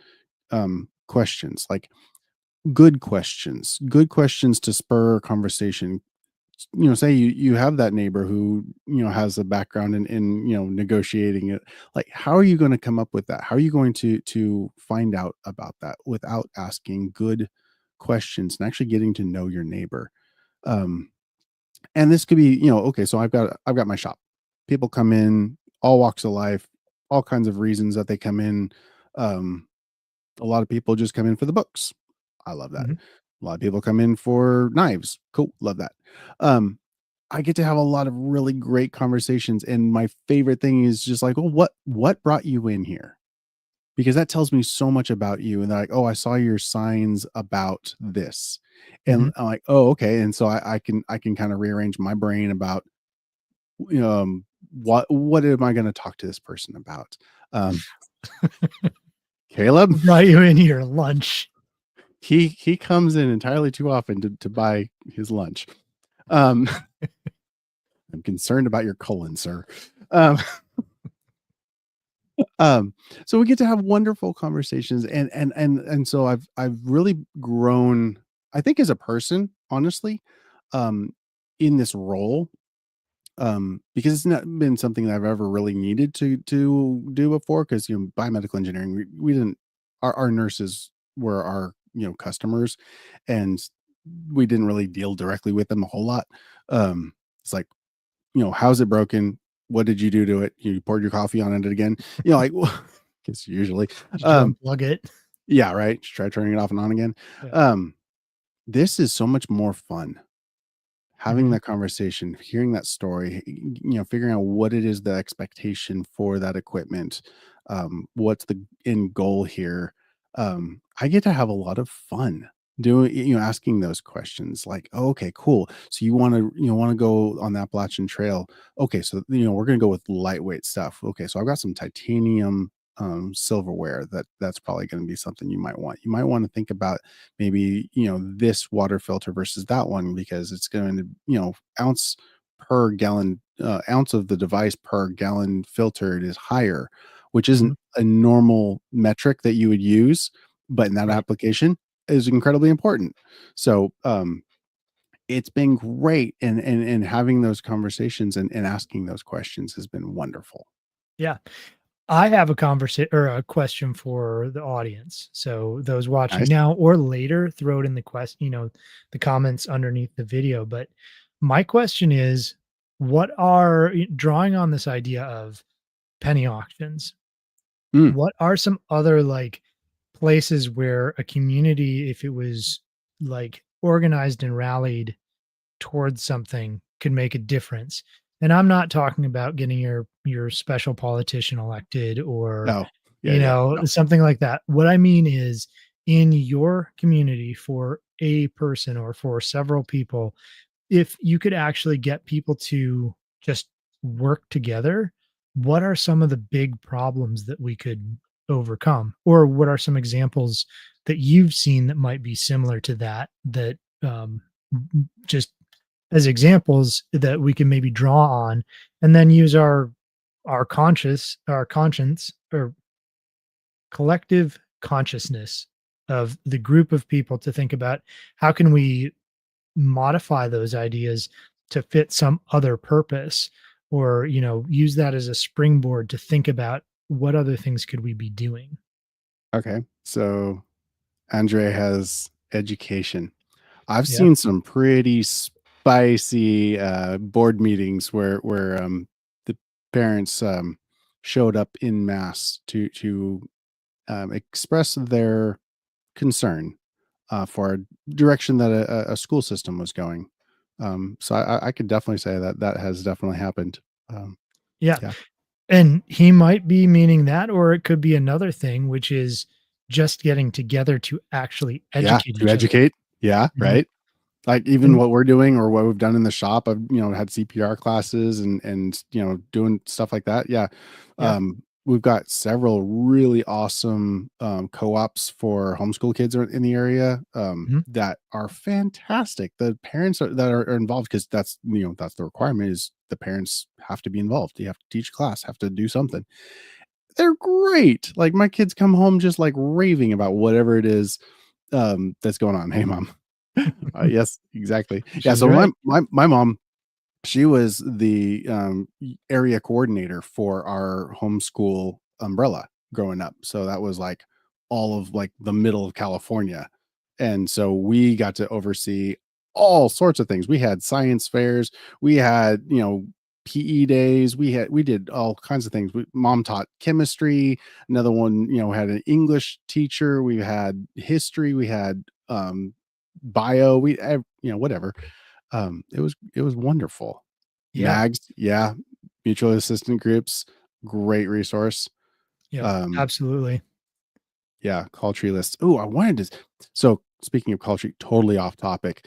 questions, like, good questions to spur conversation. Say you have that neighbor who, has a background in, negotiating it. Like, how are you gonna come up with that? How are you going to find out about that without asking good questions and actually getting to know your neighbor? Um, and this could be, okay, so I've got my shop. People come in, all walks of life, all kinds of reasons that they come in. Um, a lot of people just come in for the books. I love that. Mhm. A lot of people come in for knives. Cool, love that. Um, I get to have a lot of really great conversations, and my favorite thing is just like, "Well, what brought you in here?" Because that tells me so much about you, and they're like, "Oh, I saw your signs about this." Mhm. And I'm like, "Oh, okay." And so I can kinda rearrange my brain about, what am I gonna talk to this person about? Um, Caleb, Who brought you in here? Lunch. he comes in entirely too often to buy his lunch. Um, I'm concerned about your colon, sir. Um Um, so we get to have wonderful conversations, and so I've really grown, I think, as a person, honestly, um, in this role. because it's not been something that I've ever really needed to do before. Because biomedical engineering, we didn't our nurses were our customers, and we didn't really deal directly with them a whole lot. It's like, how's it broken? What did you do to it? You poured your coffee on it again. Like, because usually, Did you um, unplug it? yeah, right. Just try turning it off and on again. Yeah. Um, this is so much more fun having Mhm. that conversation, hearing that story, figuring out what it is, the expectation for that equipment, what's the end goal here. I get to have a lot of fun doing, asking those questions like, oh, okay, cool. So you want to go on the Appalachian Trail. Okay, so we're gonna go with lightweight stuff. Okay, so I've got some titanium silverware that's probably going to be something you might want. You might want to think about maybe this water filter versus that one, because it's going to ounce per gallon, ounce of the device per gallon filtered is higher, which Mhm. isn't a normal metric that you would use, but in that Right. application is incredibly important. So it's been great, and having those conversations and asking those questions has been wonderful. Yeah. I have a conversation or a question for the audience. So those watching Nice. now or later, throw it in the the comments underneath the video. But my question is, what are drawing on this idea of penny auctions? Mm, What are some other like places where a community, if it was like organized and rallied towards something, could make a difference? And I'm not talking about getting your special politician elected or, no. Yeah, yeah. No. something like that. What I mean is in your community for a person or for several people, if you could actually get people to just work together, what are some of the big problems that we could overcome? Or what are some examples that you've seen that might be similar to that, that just as examples that we can maybe draw on and then use our conscience or collective consciousness of the group of people to think about how can we modify those ideas to fit some other purpose, or use that as a springboard to think about what other things could we be doing. Okay. So Andre has education. I've Yeah. seen some pretty spicy board meetings where the parents showed up in mass to express their concern for a direction that a school system was going. So I could definitely say that that has definitely happened. Um, Yeah. yeah, And he might be meaning that, or it could be another thing, which is just getting together to actually yeah, educate to each other. educate. Yeah, Mhm. right. Like, even And what we're doing or what we've done in the shop, I've, had CPR classes and, doing stuff like that. Yeah. yeah. We've got several really awesome, co-ops for homeschool kids in the area, Mhm. that are fantastic. The parents that are involved, because that's the requirement, is the parents have to be involved. You have to teach class, have to do something. They're great. Like, my kids come home just like raving about whatever it is, that's going on. Hey, mom. Yes, exactly. Yeah, She's so my right. my my mom, she was the, area coordinator for our homeschool umbrella growing up. So that was, like, all of, like, the middle of California, and so we got to oversee all sorts of things. We had science fairs, we had, PE days, we did all kinds of things. Mom taught chemistry, another one, had an English teacher, we had history, we had, bio, whatever. It was wonderful. Yeah. Mags, yeah, mutual assistant groups, great resource. Yep. Um, Absolutely. yeah, call tree lists. Oh, I wanted to. So speaking of call tree, totally off topic.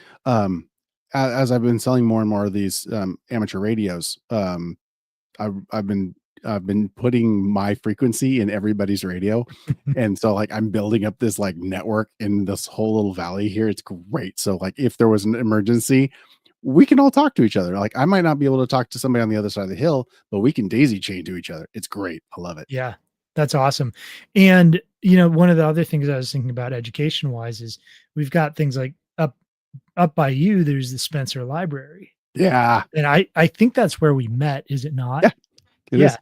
As I've been selling more and more of these amateur radios, I've been putting my frequency in everybody's radio, and so, like, I'm building up this, like, network in this whole little valley here. It's great. So, like, if there was an emergency, we can all talk to each other. Like, I might not be able to talk to somebody on the other side of the hill, but we can daisy chain to each other. It's great. I love it. Yeah, that's awesome. And, one of the other things I was thinking about education wise is we've got things like up by you, there's the Spencer Library. Yeah. And I think that's where we met, is it not? Yeah, it Yeah. is.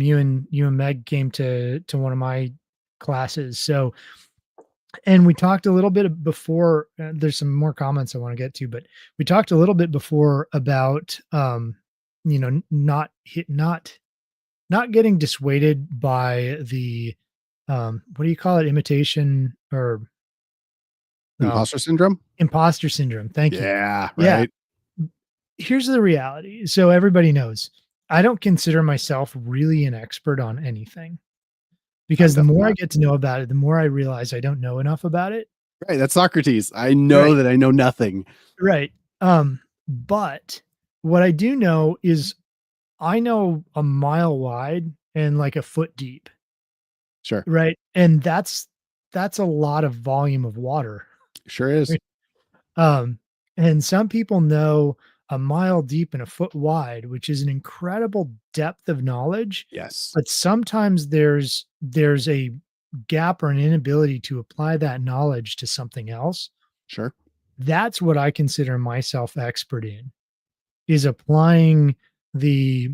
You and Meg came to one of my classes. So, and we talked a little bit before, there's some more comments I want to get to, but we talked a little bit before about not getting dissuaded by the what do you call it? Imitation or um, Imposter syndrome? imposter syndrome. Thank you. Yeah, Yeah. right? Here's the reality. So everybody knows I don't consider myself really an expert on anything I'm because the definitely more I not. get to know about it, the more I realize I don't know enough about it. Right, that's Socrates. I know Right. that I know nothing. Right. But what I do know is I know a mile wide and like a foot deep. Sure. Right. And that's a lot of volume of water. Sure is. Um, and some people know a mile deep and a foot wide, which is an incredible depth of knowledge, Yes. but sometimes there's a gap or an inability to apply that knowledge to something else. Sure. That's what I consider myself expert in, is applying the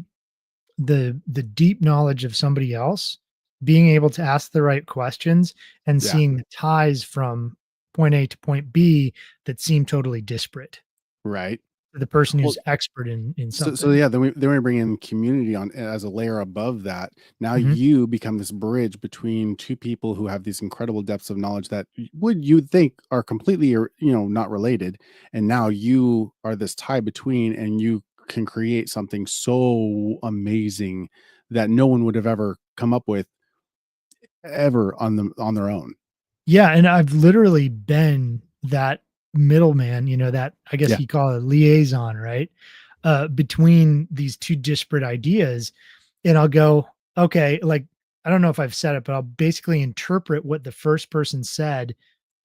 the deep knowledge of somebody else, being able to ask the right questions and Yeah. seeing the ties from point A to point B that seem totally disparate Right. to the person Well, who's expert in so something. yeah, then we bring in community on as a layer above that. Now Mhm. you become this bridge between two people who have these incredible depths of knowledge that would you'd think are completely not related, and now you are this tie between, and you can create something so amazing that no one would have ever come up with ever on their own. Yeah, and I've literally been that middleman, that I guess Yeah. you call it liaison, right? Between these 2 disparate ideas, and I'll go, "Okay," like, I don't know if I've said it, but I'll basically interpret what the first person said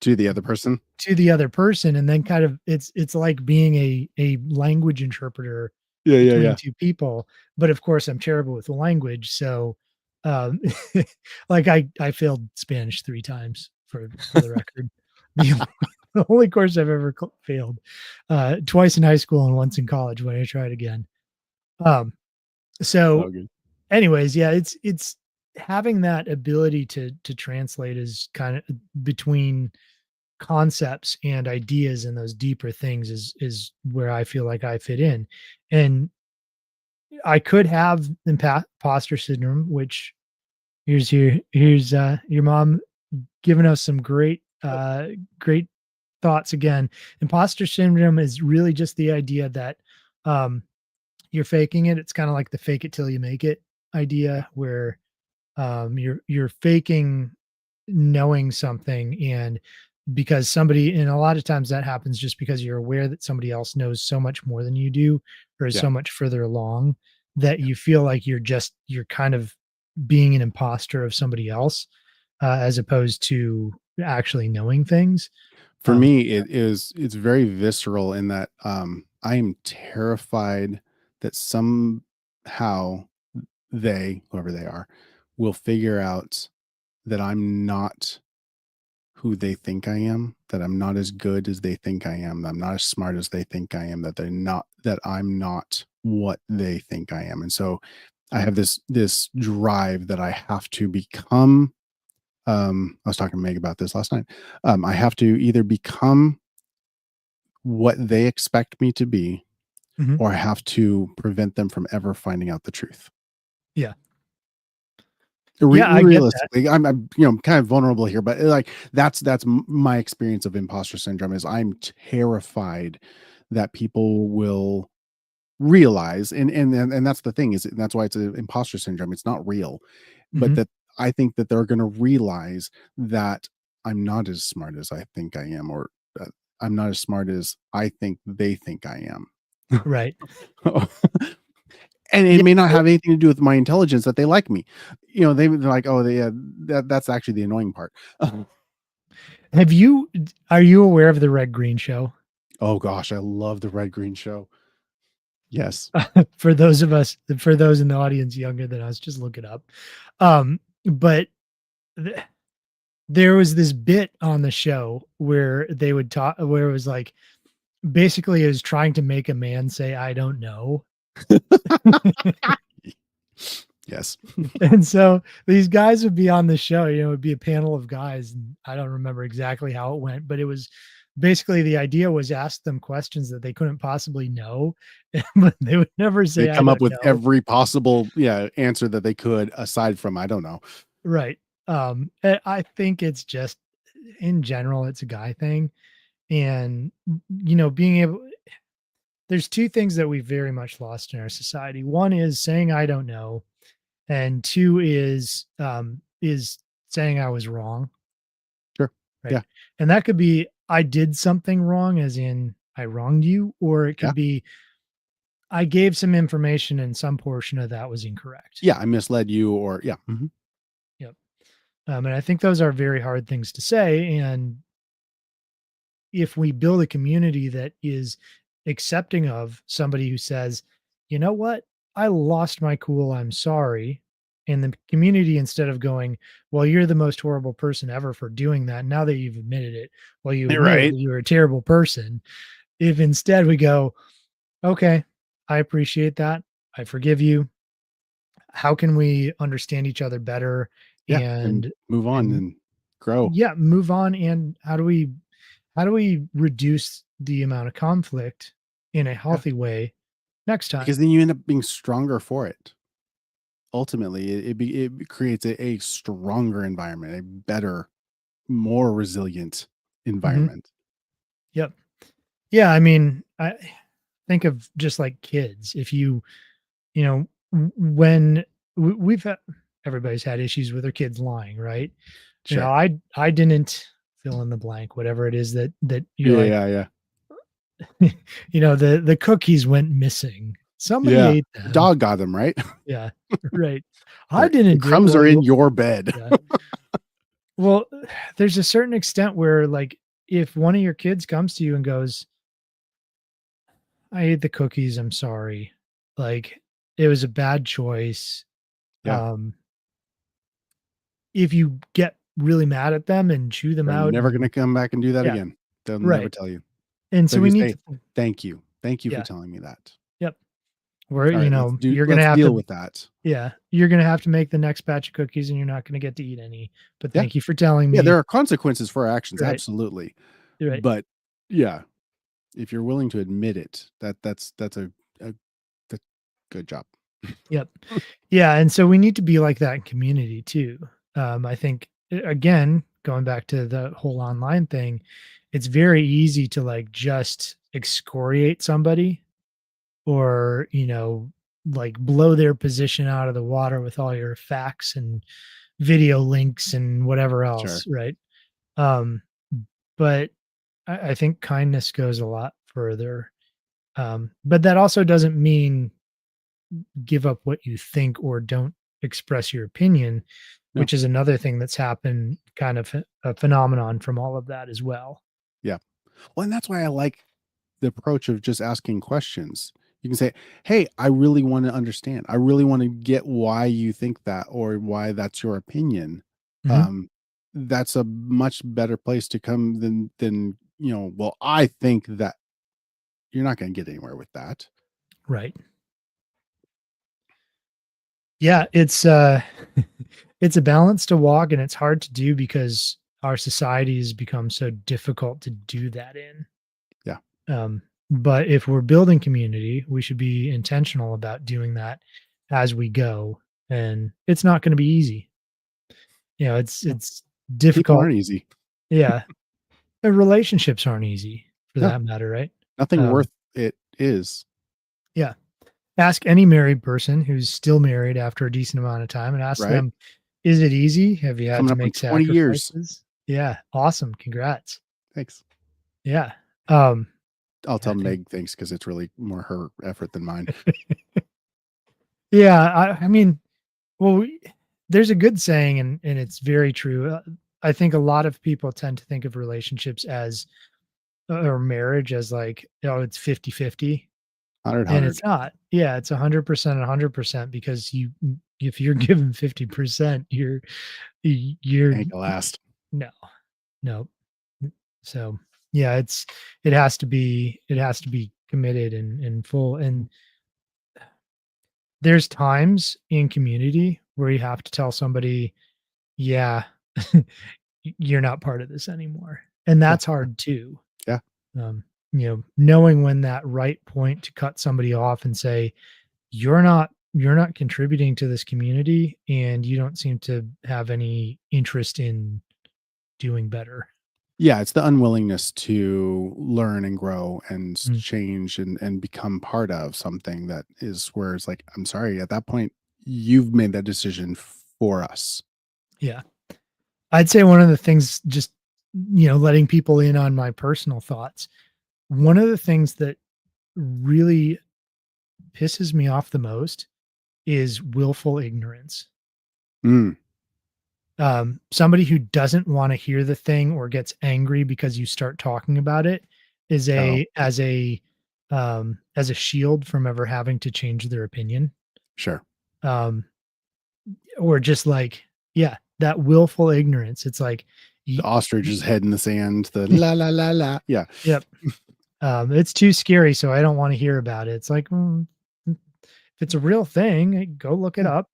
To the other person. to the other person, and then kind of it's like being a language interpreter Yeah, yeah, between yeah. 2 people, but of course, I'm terrible with language, so, um, like, I failed Spanish 3 times for the record. The only the only course I've ever failed, twice in high school and once in college when I tried again. Um, so Oh, good. anyways, yeah, it's having that ability to translate is kinda between concepts and ideas and those deeper things is where I feel like I fit in. And I could have imposter syndrome, which here's your mom giving us some great thoughts again. Imposter syndrome is really just the idea that um you're faking it. It's kind of like the fake it till you make it Yeah. idea where you're faking knowing something, and because somebody, and a lot of times that happens just because you're aware that somebody else knows so much more than you do or is Yeah. so much further along that Yeah. you feel like you're kind of being an imposter of somebody else, as opposed to actually knowing things. For um me, it's very visceral in that I am terrified that somehow they, whoever they are, will figure out that I'm not who they think I am, that I'm not as good as they think I am, that I'm not as smart as they think I am, that I'm not what they think I am. And so I have this drive that I have to become. I was talking to Meg about this last night. I have to either become what they expect me to be, mhm. or I have to prevent them from ever finding out the truth. Yeah, yeah, I get that. Realistically, I'm kind of vulnerable here, but like my experience of imposter syndrome is I'm terrified that people will realize, and that's the thing, is that's why it's an imposter syndrome. It's not real, but Mhm. that I think that they're going to realize that I'm not as smart as I think I am, or I'm not as smart as I think they think I am. Right. And it Yeah. may not have anything to do with my intelligence that they like me. They're like, "Oh, that's actually the annoying part." Are you aware of the Red Green Show? Oh gosh, I love the Red Green Show. Yes. For those in the audience younger than us, just look it up. But th there was this bit on the show where they would talk, where it was like, basically is trying to make a man say, "I don't know." Yes. And so these guys would be on the show, it would be a panel of guys, and I don't remember exactly how it went, but it was basically the idea was ask them questions that they couldn't possibly know, but they would never They say, "I come up don't with know." every possible, yeah, answer that they could aside from, "I don't know." Right. I think it's just in general, it's a guy thing. And, being able there's 2 things that we've very much lost in our society. One is saying, "I don't know," and 2 is saying I was wrong, Sure. right? Yeah. And that could be, I did something wrong, as in I wronged you, or it Yeah. could be I gave some information and some portion of that was incorrect. Yeah, I misled you or yeah. Mhm. Yep. And I think those are very hard things to say. And if we build a community that is accepting of somebody who says, you know what, I lost my cool, I'm sorry. And the community, instead of going, well, you're the most horrible person ever for doing that. Now that you've admitted it, well, you You're admitted right. that you were a terrible person. If instead we go, okay, I appreciate that. I forgive you. How can we understand each other better? Yeah, and And, move on and and grow. yeah, move on. And how do we reduce the amount of conflict in a Yeah, healthy way next time? because then you end up being stronger for it. Ultimately, it creates a stronger environment, a better, more resilient Mhm. environment. Yep. Yeah, I mean, I think of just like kids. If you know, when we've had, everybody's had issues with their kids lying, right? Sure. I didn't fill in the blank, whatever it is that you're Yeah, like, yeah, yeah. the cookies went missing. Somebody Yeah. ate The them. dog got them, right? Yeah, right. I Or the didn't do it. crumbs Well, are in your bed. yeah. Well, there's a certain extent where, like, if one of your kids comes to you and goes, "I ate the cookies, I'm sorry. Like, it was a bad choice." Yeah. Um, if you get really mad at them and chew them They're out never gonna and come back and do that yeah, again. They'll never right. tell you. And So so if we you need say, to "Thank you. Thank you for yeah, telling me that. yep. Where, Alright, you're gonna let's have deal to with that." yeah, you're gonna have to make the next batch of cookies and you're not gonna get to eat any, but Yeah. thank you for telling Yeah, there me. are consequences for our actions, Right, absolutely. right. But yeah, if you're willing to admit it, that's a that's good job. Yep. Yeah, and so we need to be like that in community too. I think again, going back to the whole online thing, it's very easy to like just excoriate somebody or, like blow their position out of the water with all your facts and video links and whatever Sure. else, right? Um, but I think kindness goes a lot further. But that also doesn't mean give up what you think or don't express your opinion, No. which is another thing that's happened, kind of a phenomenon from all of that as well. Yeah. Well, and that's why I like the approach of just asking questions. You can say, "Hey, I really wanna understand. I really wanna get why you think that or why that's your opinion." Mhm. Um, that's a much better place to come than, "Well, I think that." You're not gonna get anywhere with that. Right. Yeah, it's a balance to walk and it's hard to do because our society has become so difficult to do that in. Yeah. But if we're building community, we should be intentional about doing that as we go. And it's not going to be easy. It's No. it's People difficult. aren't easy. Yeah. And relationships aren't easy for No, that matter, right? nothing Um, worth it is, yeah. Ask any married person who's still married after a decent amount of time and ask right? them, is it easy? Have you had Coming to up on make 20 years. sacrifices? Yeah. Awesome. Congrats. Thanks. Yeah. Um, I'll yeah, I tell think Meg thanks because it's really more her effort than mine. yeah, I mean, well, there's a good saying, and it's very true. I think a lot of people tend to think of relationships as or marriage as like, oh, it's 50-50, 100, and 100. it's not. Yeah, it's 100%, 100% because if you're given 50%, you're Ain't gonna last. no, no. So Yeah, it has to be committed and full, and there's times in community where you have to tell somebody, "Yeah, you're not part of this anymore." And Yeah. that's hard too. Yeah. Knowing when that right point to cut somebody off and say, "You're not contributing to this community, and you don't seem to have any interest in doing better." Yeah, it's the unwillingness to learn and grow and Mm, change and become part of something that is where it's like, I'm sorry, at that point, you've made that decision for us. yeah. I'd say one of the things, just, letting people in on my personal thoughts. One of the things that really pisses me off the most is willful ignorance. Mm. Somebody who doesn't want to hear the thing or gets angry because you start talking about it is Oh, a as a shield from ever having to change their opinion. sure. Um, or just like, yeah, that willful ignorance. It's like, The y- ostrich's head in the sand, the la la la la. Yeah. yep, it's too scary, so I don't want to hear about it. It's like, if it's a real thing, go look it Yeah. up.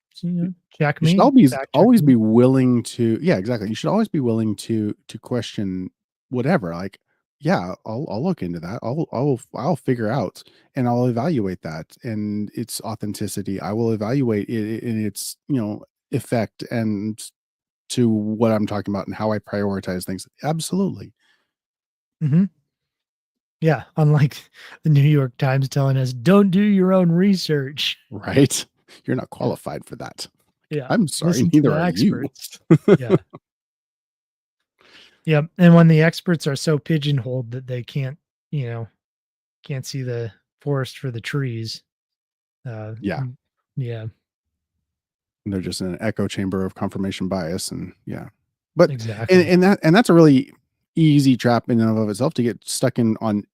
Check You should me, always fact check always me. be willing to, yeah, exactly. You should always be willing to question whatever. Like, yeah, I'll look into that. I'll figure out and I'll evaluate that and its authenticity. I will evaluate it in its, effect and to what I'm talking about and how I prioritize things. Absolutely. Hmm. Yeah, unlike the New York Times telling us, "Don't do your own research." Right? You're not qualified for that. Yeah, I'm sorry, listen to neither the are you. experts. Yeah, yep, and when the experts are so pigeonholed that they you know, can't see the forest for the trees, Yeah. yeah, They're just in an echo chamber of confirmation bias and yeah. But exactly. and that's a really easy trap in and of itself to get stuck in on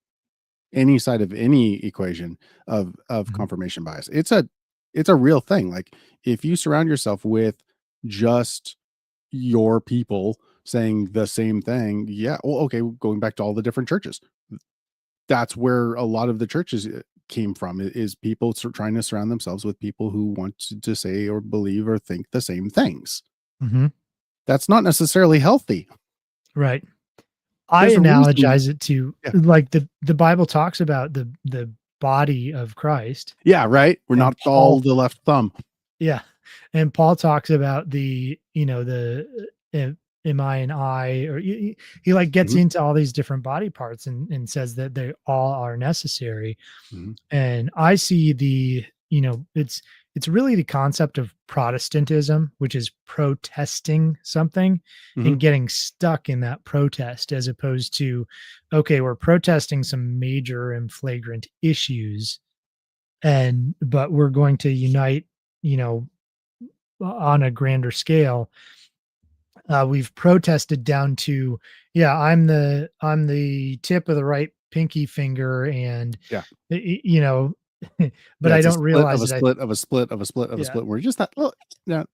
any side of any equation of Mhm, confirmation bias. It's a real thing. Like if you surround yourself with just your people saying the same thing, yeah, well, okay, going back to all the different churches. That's where a lot of the churches came from is people trying to surround themselves with people who want to say or believe or think the same things. mhm, That's not necessarily healthy. right. I There's a reason. analogize it to, Yeah. like, the Bible talks about the body of Christ, Yeah, right? We're and not all Paul. the left thumb. Yeah, and Paul talks about the am I an eye, or he like gets Mhm, into all these different body parts and says that they all are necessary. mhm, And I see it's really the concept of Protestantism, which is protesting something mhm. and getting stuck in that protest, as opposed to, okay, we're protesting some major and flagrant issues, but we're going to unite, you know, on a grander scale. We've protested down to, yeah, I'm the tip of the right pinky finger, and Yeah. but Yeah, I it's a don't split of a realize that. split of a split of a split of a Yeah, split. We're just that little yeah,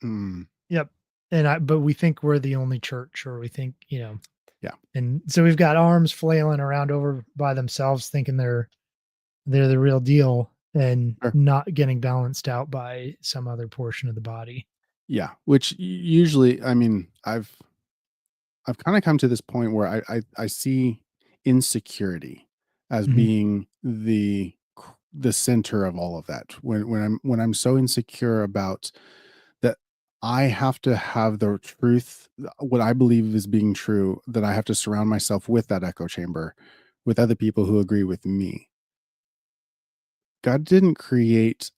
yep. But we think we're the only church, or we think, yeah, and so we've got arms flailing around over by themselves, thinking they're the real deal, and sure. not getting balanced out by some other portion of the body. Yeah, which usually, I mean, I've kinda come to this point where I see insecurity as Mhm, being the center of all of that. When I'm so insecure about that I have to have the truth, what I believe is being true, that I have to surround myself with that echo chamber, with other people who agree with me. God didn't create,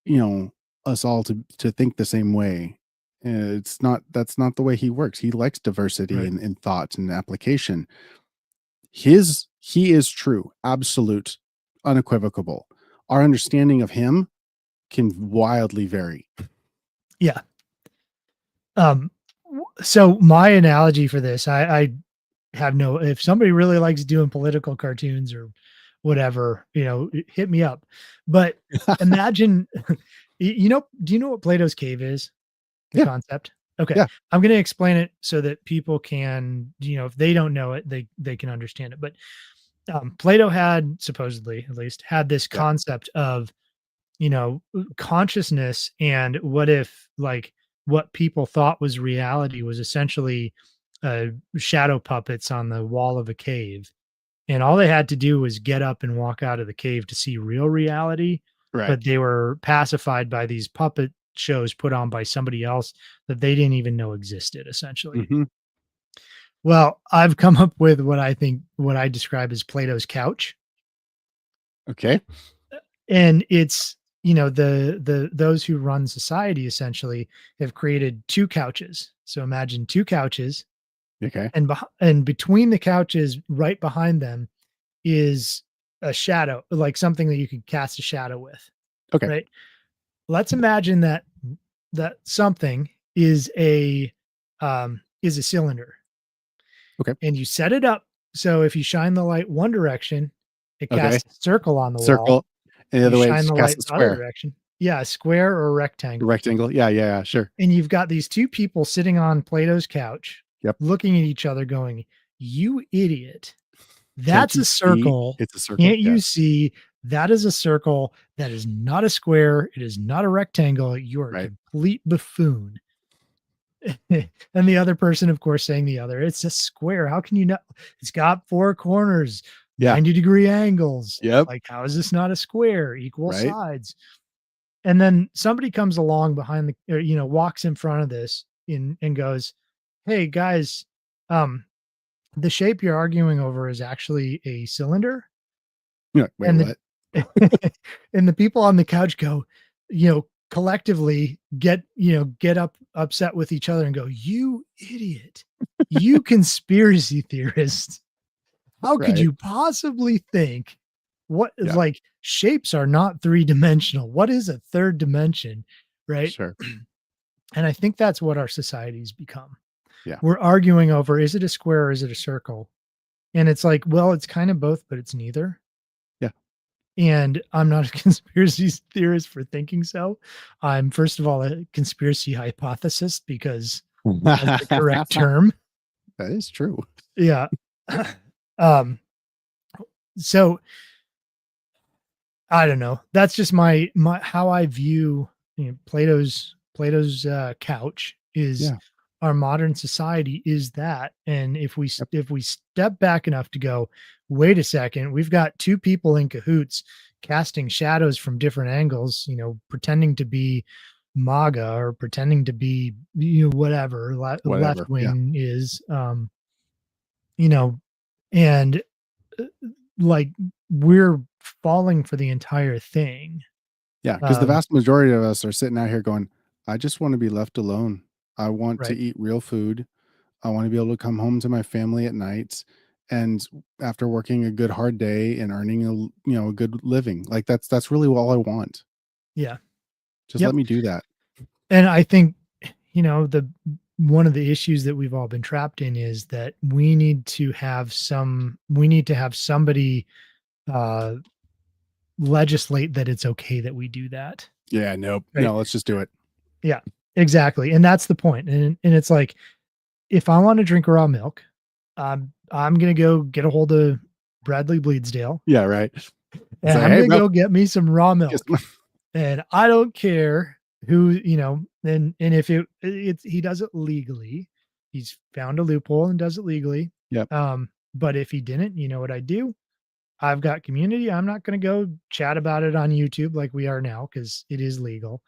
you know, us all to think the same way. It's not that's not the way he works. He likes diversity right. in thought and application. He is true, absolute, unequivocal. Our understanding of him can wildly vary. Yeah. So my analogy for this, I have no, if somebody really likes doing political cartoons or whatever, hit me up. But imagine, do you know what Plato's cave is? The Yeah, concept? Okay. Yeah. I'm gonna explain it so that people can, if they don't know it, they can understand it. But Plato had supposedly, at least, had this Yep. concept of, consciousness, and what if, like, what people thought was reality was essentially shadow puppets on the wall of a cave, and all they had to do was get up and walk out of the cave to see real reality, Right. but they were pacified by these puppet shows put on by somebody else that they didn't even know existed, essentially. Hmm. Well, I've come up with what I describe as Plato's couch, Okay. and it's, the those who run society essentially have created two couches. So imagine two couches, Okay. and between the couches, right behind them, is a shadow, like something that you could cast a shadow with, Okay. right? Let's imagine that something is a cylinder, Okay. and you set it up so if you shine the light one direction, it Okay. casts a circle on the wall. Circle. And the You other way, shine it's the cast light a the other square, direction. Yeah, a square or a a rectangle. rectangle. Yeah. Yeah. Yeah. Sure. And you've got these two people sitting on Plato's couch, Yep. looking at each other going, "You idiot. Can't That's you a see? circle. It's a circle. Can't Yeah. you see that is a circle? That is not a square. It is not a rectangle. You're a Right. complete buffoon." And the other person, of course, saying the other, "It's a square. How can you not? It's got four corners, Yeah. 90-degree angles. Yep. Like, how is this not a square? Equal Right. sides." And then somebody comes along behind the, or, walks in front of this and goes, "Hey guys, um, the shape you're arguing over is actually a cylinder." You're like, wait, And what? the and the people on the couch go, collectively get upset with each other and go, "You idiot. You conspiracy theorist. How could Right. you possibly think what Yeah. like shapes are not three-dimensional? What is a third dimension?" Right? Sure. And I think that's what our society's become. Yeah. We're arguing over, is it a square or is it a circle? And it's like, well, it's kind of both, but it's neither. Yeah. And I'm not a conspiracy theorist for thinking so. I'm, first of all, a conspiracy hypothesis because that's the correct term. That is true. Yeah. um, so I don't know. That's just my how I view, Plato's couch is Yeah. our modern society is that. And Yep. if we step back enough to go, wait a second, we've got two people in cahoots casting shadows from different angles, pretending to be MAGA or pretending to be, whatever left Whatever. Yeah. wing is, you know, and uh, like we're falling for the entire thing. Yeah. Because the Um, vast majority of us are sitting out here going, I just want to be left alone. I want to right. eat real food. I want to be able to come home to my family at night. And after working a good hard day and earning a good living, like that's really all I want. Yeah. Just let Yep. me do that. And I think, the one of the issues that we've all been trapped in is that we need to have somebody uh legislate that it's okay that we do that. Yeah. Nope. Right. No, let's just do it. Yeah. Exactly. And that's the point. And it's like, if I want to drink raw milk, I'm gonna go get a hold of Bradley Bleedsdale, Yeah. Right. It's and like, I'm hey, gonna bro, go get me some raw guess milk. And I don't care who, and if he does it legally, he's found a loophole and does it legally. Yep. But if he didn't, you know what I do? I've got community. I'm not going to go chat about it on YouTube like we are now because it is legal,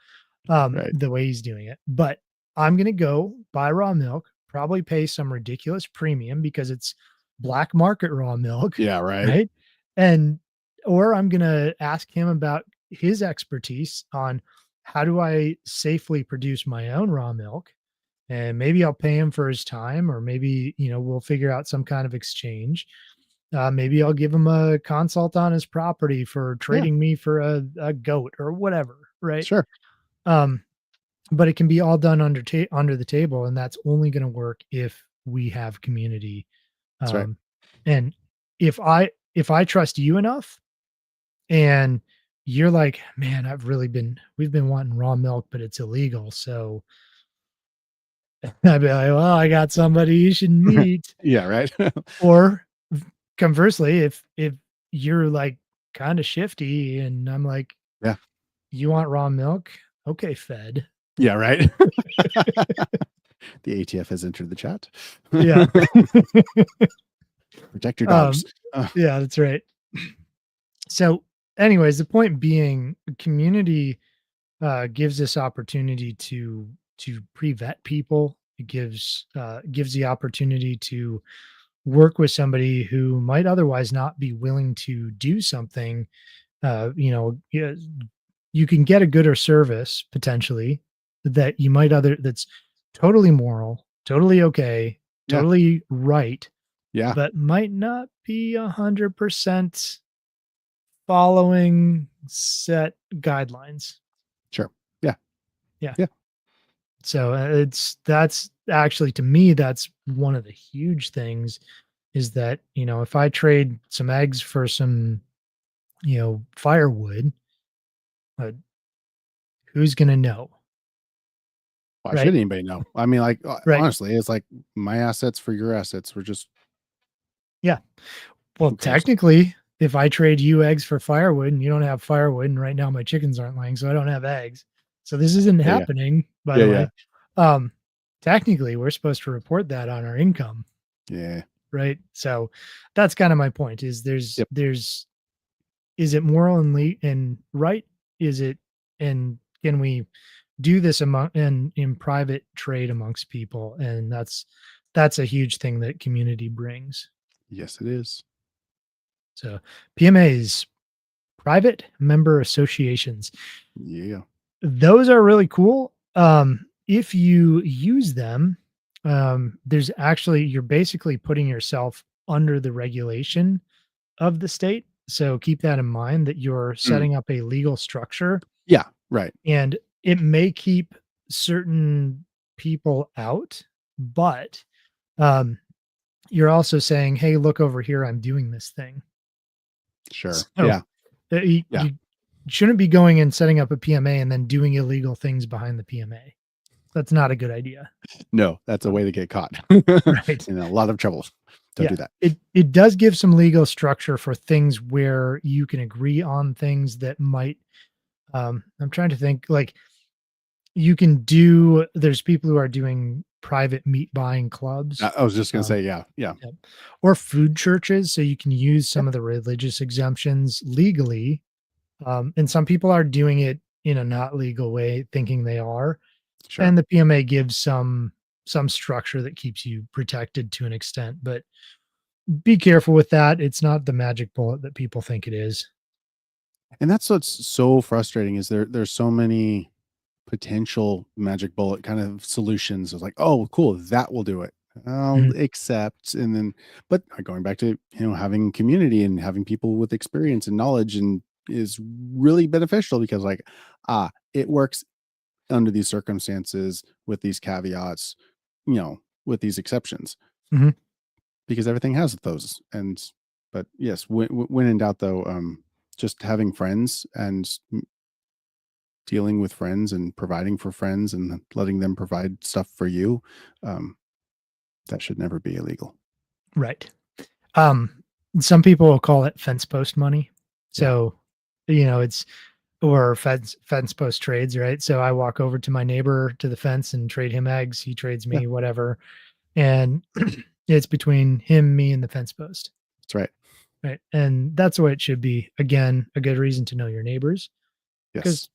Right. the way he's doing it. But I'm going to go buy raw milk, probably pay some ridiculous premium because it's black market raw milk, Yeah. Right. right? And or I'm going to ask him about his expertise on how do I safely produce my own raw milk, and maybe I'll pay him for his time, or maybe we'll figure out some kind of exchange. Maybe I'll give him a consult on his property for Yeah. trading me for a goat or whatever, right? Sure. Um, but it can be all done under the table, and that's only going to work if we have community. That's right. Um, and if I trust you enough, and you're like, "Man, we've been wanting raw milk, but it's illegal, so I'd be like, well, I got somebody you should meet. Yeah, right. Or conversely, if you're like kind of shifty and I'm like, Yeah. you want raw milk? Okay, Fed. Yeah, right. The ATF has entered the chat. Yeah. Protect your dogs. Uh, Yeah, that's right. So, anyways, the point being, community gives this opportunity to pre-vet people. It gives the opportunity to work with somebody who might otherwise not be willing to do something. Yeah, you can get a gooder service potentially that you might other that's totally moral, totally okay, yeah, totally right, yeah, but might not be 100% following set guidelines. sure. Yeah, Yeah. yeah. So that's actually, to me, that's one of the huge things is that, if I trade some eggs for some, firewood, uh, who's going to know? Why should Right. anybody know? I mean, like, Right. honestly, it's like my assets for your assets. We're just Yeah. Well, who cares? technically, if I trade you eggs for firewood and you don't have firewood, and right now my chickens aren't laying, so I don't have eggs. So this isn't Yeah, yeah, happening, by yeah, the yeah, way. Um, Technically, we're supposed to report that on our income, yeah. right? So that's kind of my point is Yep. is it moral and and right? Is it, and can we do this among in private trade amongst people? And that's a huge thing that community brings. Yes, it is. So PMAs, private member associations, Yeah. those are really cool. If you use them, there's actually, you're basically putting yourself under the regulation of the state. So keep that in mind that you're Mm. setting up a legal structure, Yeah. Right. and it may keep certain people out, but um, you're also saying, hey, look over here, I'm doing this thing. Sure. So Yeah. Yeah. you shouldn't be going and setting up a PMA and then doing illegal things behind the PMA. That's not a good idea. No, that's a Um, way to get caught right. in a lot of trouble. Don't Yeah. do that. It does give some legal structure for things where you can agree on things that might, I'm trying to think, like, you can do, there's people who are doing private meat buying clubs, I was just gonna um, say, yeah, yeah, yep, or food churches, so you can use yeah, some of the religious exemptions legally. And some people are doing it in a not legal way, thinking they are. sure. And the PMA gives some structure that keeps you protected to an extent, but be careful with that. It's not the magic bullet that people think it is. And that's what's so frustrating is there's so many potential magic bullet kind of solutions. It's like, oh, cool, that will do it. I'll Mhm. accept. And then, but going back to, having community and having people with experience and knowledge and is really beneficial because like, it works under these circumstances with these caveats, with these exceptions Mhm. because everything has those. And, but yes, when in doubt though, just having friends and dealing with friends and providing for friends and letting them provide stuff for you, um, that should never be illegal. Right. Um, some people will call it fence post money. Yeah. So, it's, or fence post trades, right? So I walk over to my neighbor to the fence and trade him eggs. He trades Yeah. me whatever, and it's between him, me, and the fence post, That's right. right? And that's the way it should be. Again, a good reason to know your neighbors, because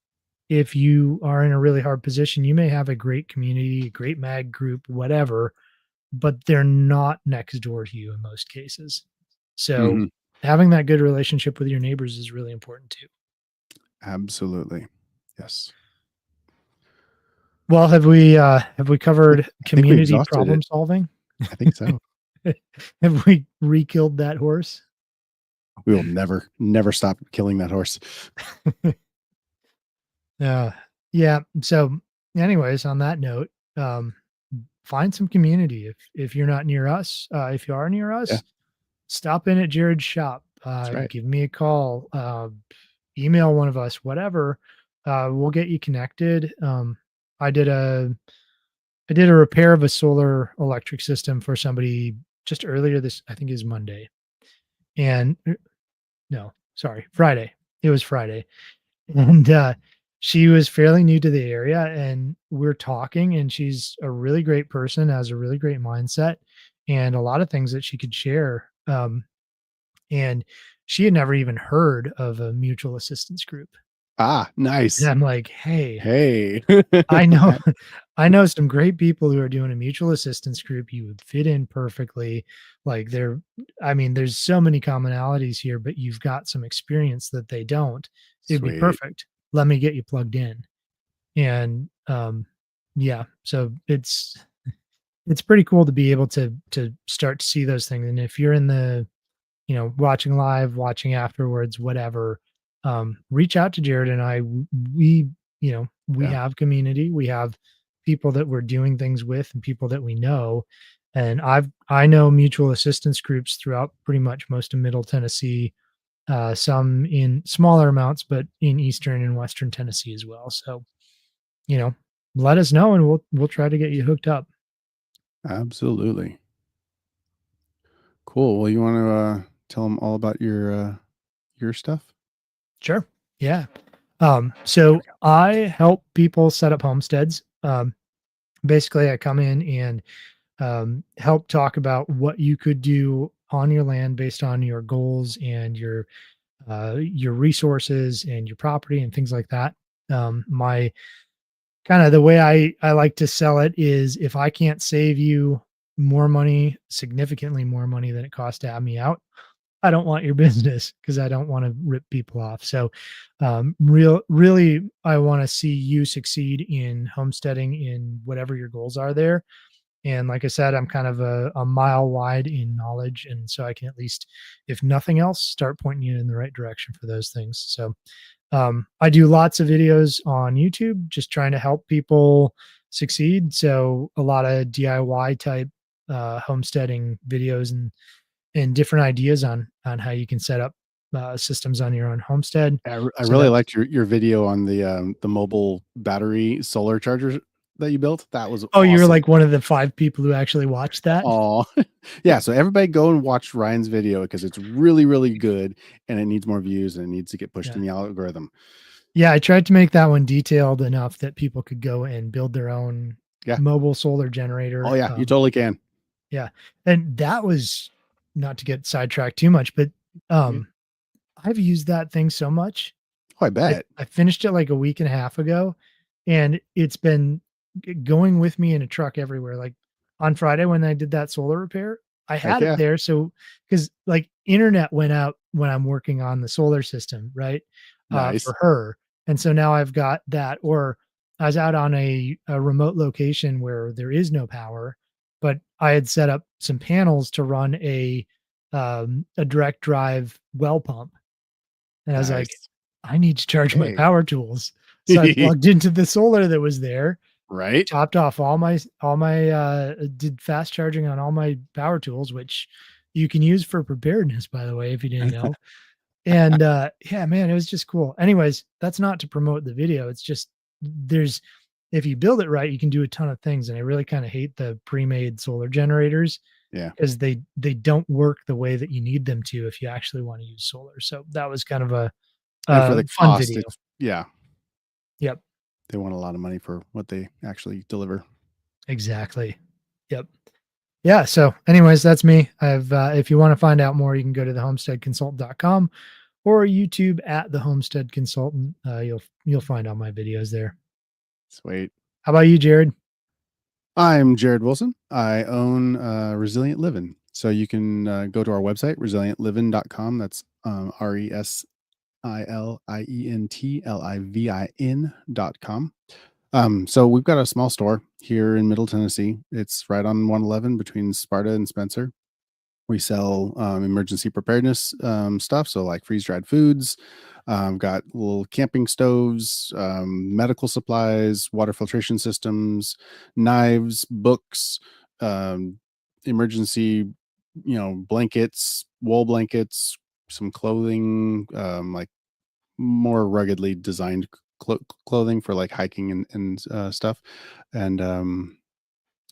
Yes. if you are in a really hard position, you may have a great community, a great mag group, whatever, but they're not next door to you in most cases. So Mhm. having that good relationship with your neighbors is really important too. Absolutely. Yes. Well, have we I think covered I think we community exhausted it. problem solving? I think so. Have we re-killed that horse? We will never stop killing that horse. Uh, yeah. So, anyways, on that note, um, find some community. If you're not near us, if you are near Yeah, us, stop in at Jared's shop. that's right. Give me a call. Email one of us. Whatever. We'll get you connected. I did I did a repair of a solar electric system for somebody just earlier this, I think it was Monday. And no, sorry, Friday. It was Friday. And she was fairly new to the area and we're talking and she's a really great person, has a really great mindset and a lot of things that she could share. And she had never even heard of a mutual assistance group. Ah, And nice. I'm like, "Hey, Hey. I know I know some great people who are doing a mutual assistance group. You would fit in perfectly. Like there I mean, there's so many commonalities here, but you've got some experience that they don't. It'd be Sweet. perfect. Let me get you plugged in." And yeah, so it's pretty cool to be able to start to see those things. And if you're in the, watching live, watching afterwards, whatever, reach out to Jared and I. We, we Yeah. have community. We have people that we're doing things with and people that we know. And I know mutual assistance groups throughout pretty much most of Middle Tennessee, some in smaller amounts, but in Eastern and Western Tennessee as well. So, you know, let us know and we'll try to get you hooked up. Absolutely. Cool. Well, you want to tell them all about your stuff? Sure. Yeah. There we So go. I help people set up homesteads. Basically, I come in and help talk about what you could do on your land based on your goals and your resources and your property and things like that. My kind of the way I like to sell it is if I can't save you more money, significantly more money than it costs to have me out, I don't want your business because I don't want to rip people off. So, really, I want to see you succeed in homesteading in whatever your goals are there. And like I said, I'm kind of a mile wide in knowledge. And so I can at least, if nothing else, start pointing you in the right direction for those things. So, I do lots of videos on YouTube just trying to help people succeed. So, a lot of DIY type homesteading videos and different ideas on how you can set up systems on your own homestead. I So really that's liked your video on the mobile battery solar chargers that you built. That was oh, you were awesome. like one of the 5 people who actually watched that? Oh, yeah. So everybody go and watch Ryan's video because it's really, really good and it needs more views and it needs to get pushed Yeah. in the algorithm. Yeah, I tried to make that one detailed enough that people could go and build their own Yeah. mobile solar Oh, generator. yeah. You totally can. Yeah, and that was not to get sidetracked too much, but, Yeah. um, I've used that thing so much. Oh, I I bet. I finished it like a week and a half ago, and it's been going with me in a truck everywhere. Like on Friday when I did that solar repair, I Heck had it yeah. there. So because like internet went out when I'm working on the solar system, right? Nice. For her. And so now I've got that. Or I was out on a remote location where there is no power, but I had set up some panels to run a direct drive well pump. And I was like, Nice. I need to charge my Hey. power tools. So I plugged into the solar that was there, Right? topped off did fast charging on all my power tools, which you can use for preparedness, by the way, if you didn't know. And yeah, man, it was just cool. Anyways, that's not to promote the video. It's just there's if you build it right, you can do a ton of things. And I really kind of hate the pre-made solar generators Yeah. because they don't work the way that you need them to if you actually want to use solar. So that was kind of a And for the fun cost, video. it's yeah, Yep, they want a lot of money for what they actually deliver. exactly. Yep. Yeah, so anyways, that's me. I've if you want to find out more, you can go to thehomesteadconsultant.com or YouTube at the Homestead Consultant. You'll find all my videos there. Sweet. How about you, Jared? I'm Jared Wilson. I own Resilient Living. So you can go to our website, resilientliving.com. That's RESILIENTLIVIN.com. So we've got a small store here in Middle Tennessee. It's right on 111 between Sparta and Spencer. We sell emergency preparedness stuff, so like freeze dried foods. Got little camping stoves, medical supplies, water filtration systems, knives, books, um, emergency, blankets, wool blankets, some clothing, like more ruggedly designed clothing for like hiking and stuff, and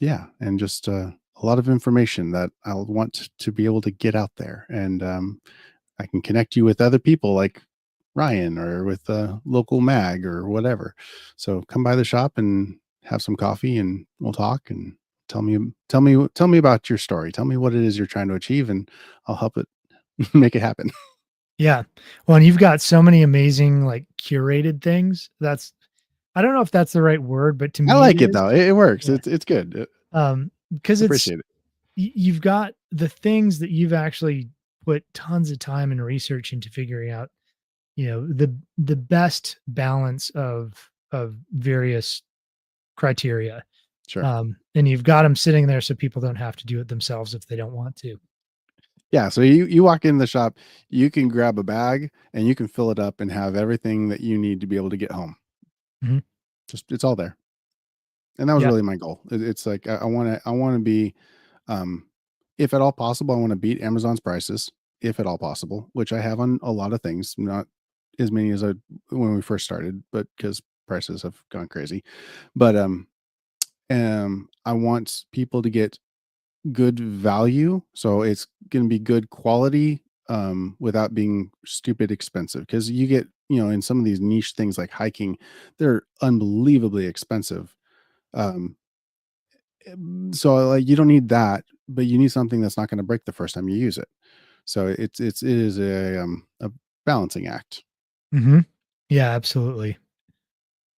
Yeah, and just a lot of information that I'll want to be able to get out there, and I can connect you with other people like Ryan or with a local mag or whatever. So come by the shop and have some coffee, and we'll talk and tell me about your story. Tell me what it is you're trying to achieve, and I'll help it make it happen. Yeah. Well, and you've got so many amazing, like, curated things. That's I don't know if that's the right word, but to I me like it it is. though. It works. Yeah. It's good. Because it's Appreciate it. you've got the things that you've actually put tons of time and research into figuring out, the best balance of various criteria. Sure. And you've got them sitting there so people don't have to do it themselves if they don't want to. Yeah, so you walk in the shop, you can grab a bag and you can fill it up and have everything that you need to be able to get home. Mhm. Just it's all there. And that was Yeah. really my goal. It's like I want to be um if at all possible, I want to beat Amazon's prices if at all possible, which I have on a lot of things, not as many as I when we first started, but because prices have gone crazy. But I want people to get good value, so it's gonna be good quality, without being stupid expensive. Because you get, in some of these niche things like hiking, they're unbelievably expensive. Um, so, like, you don't need that, but you need something that's not gonna break the first time you use it. So it is a balancing act. Mhm. Yeah, absolutely.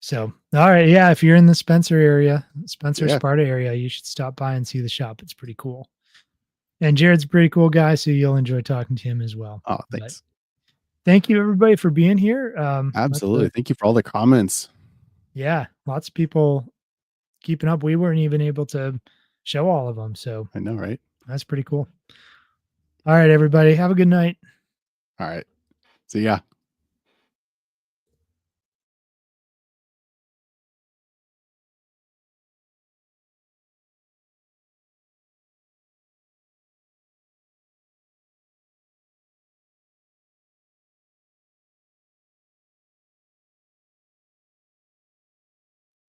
So, all right, yeah, if you're in the Spencer, Yeah. Sparta area, you should stop by and see the shop. It's pretty cool. And Jared's a pretty cool guy, so you'll enjoy talking to him as well. Oh, But thanks. thank you everybody for being here. Absolutely. Thank you for all the comments. Yeah, lots of people keeping up. We weren't even able to show all of them, so I know, right? that's pretty cool. All right, everybody, have a good night. All right. See ya.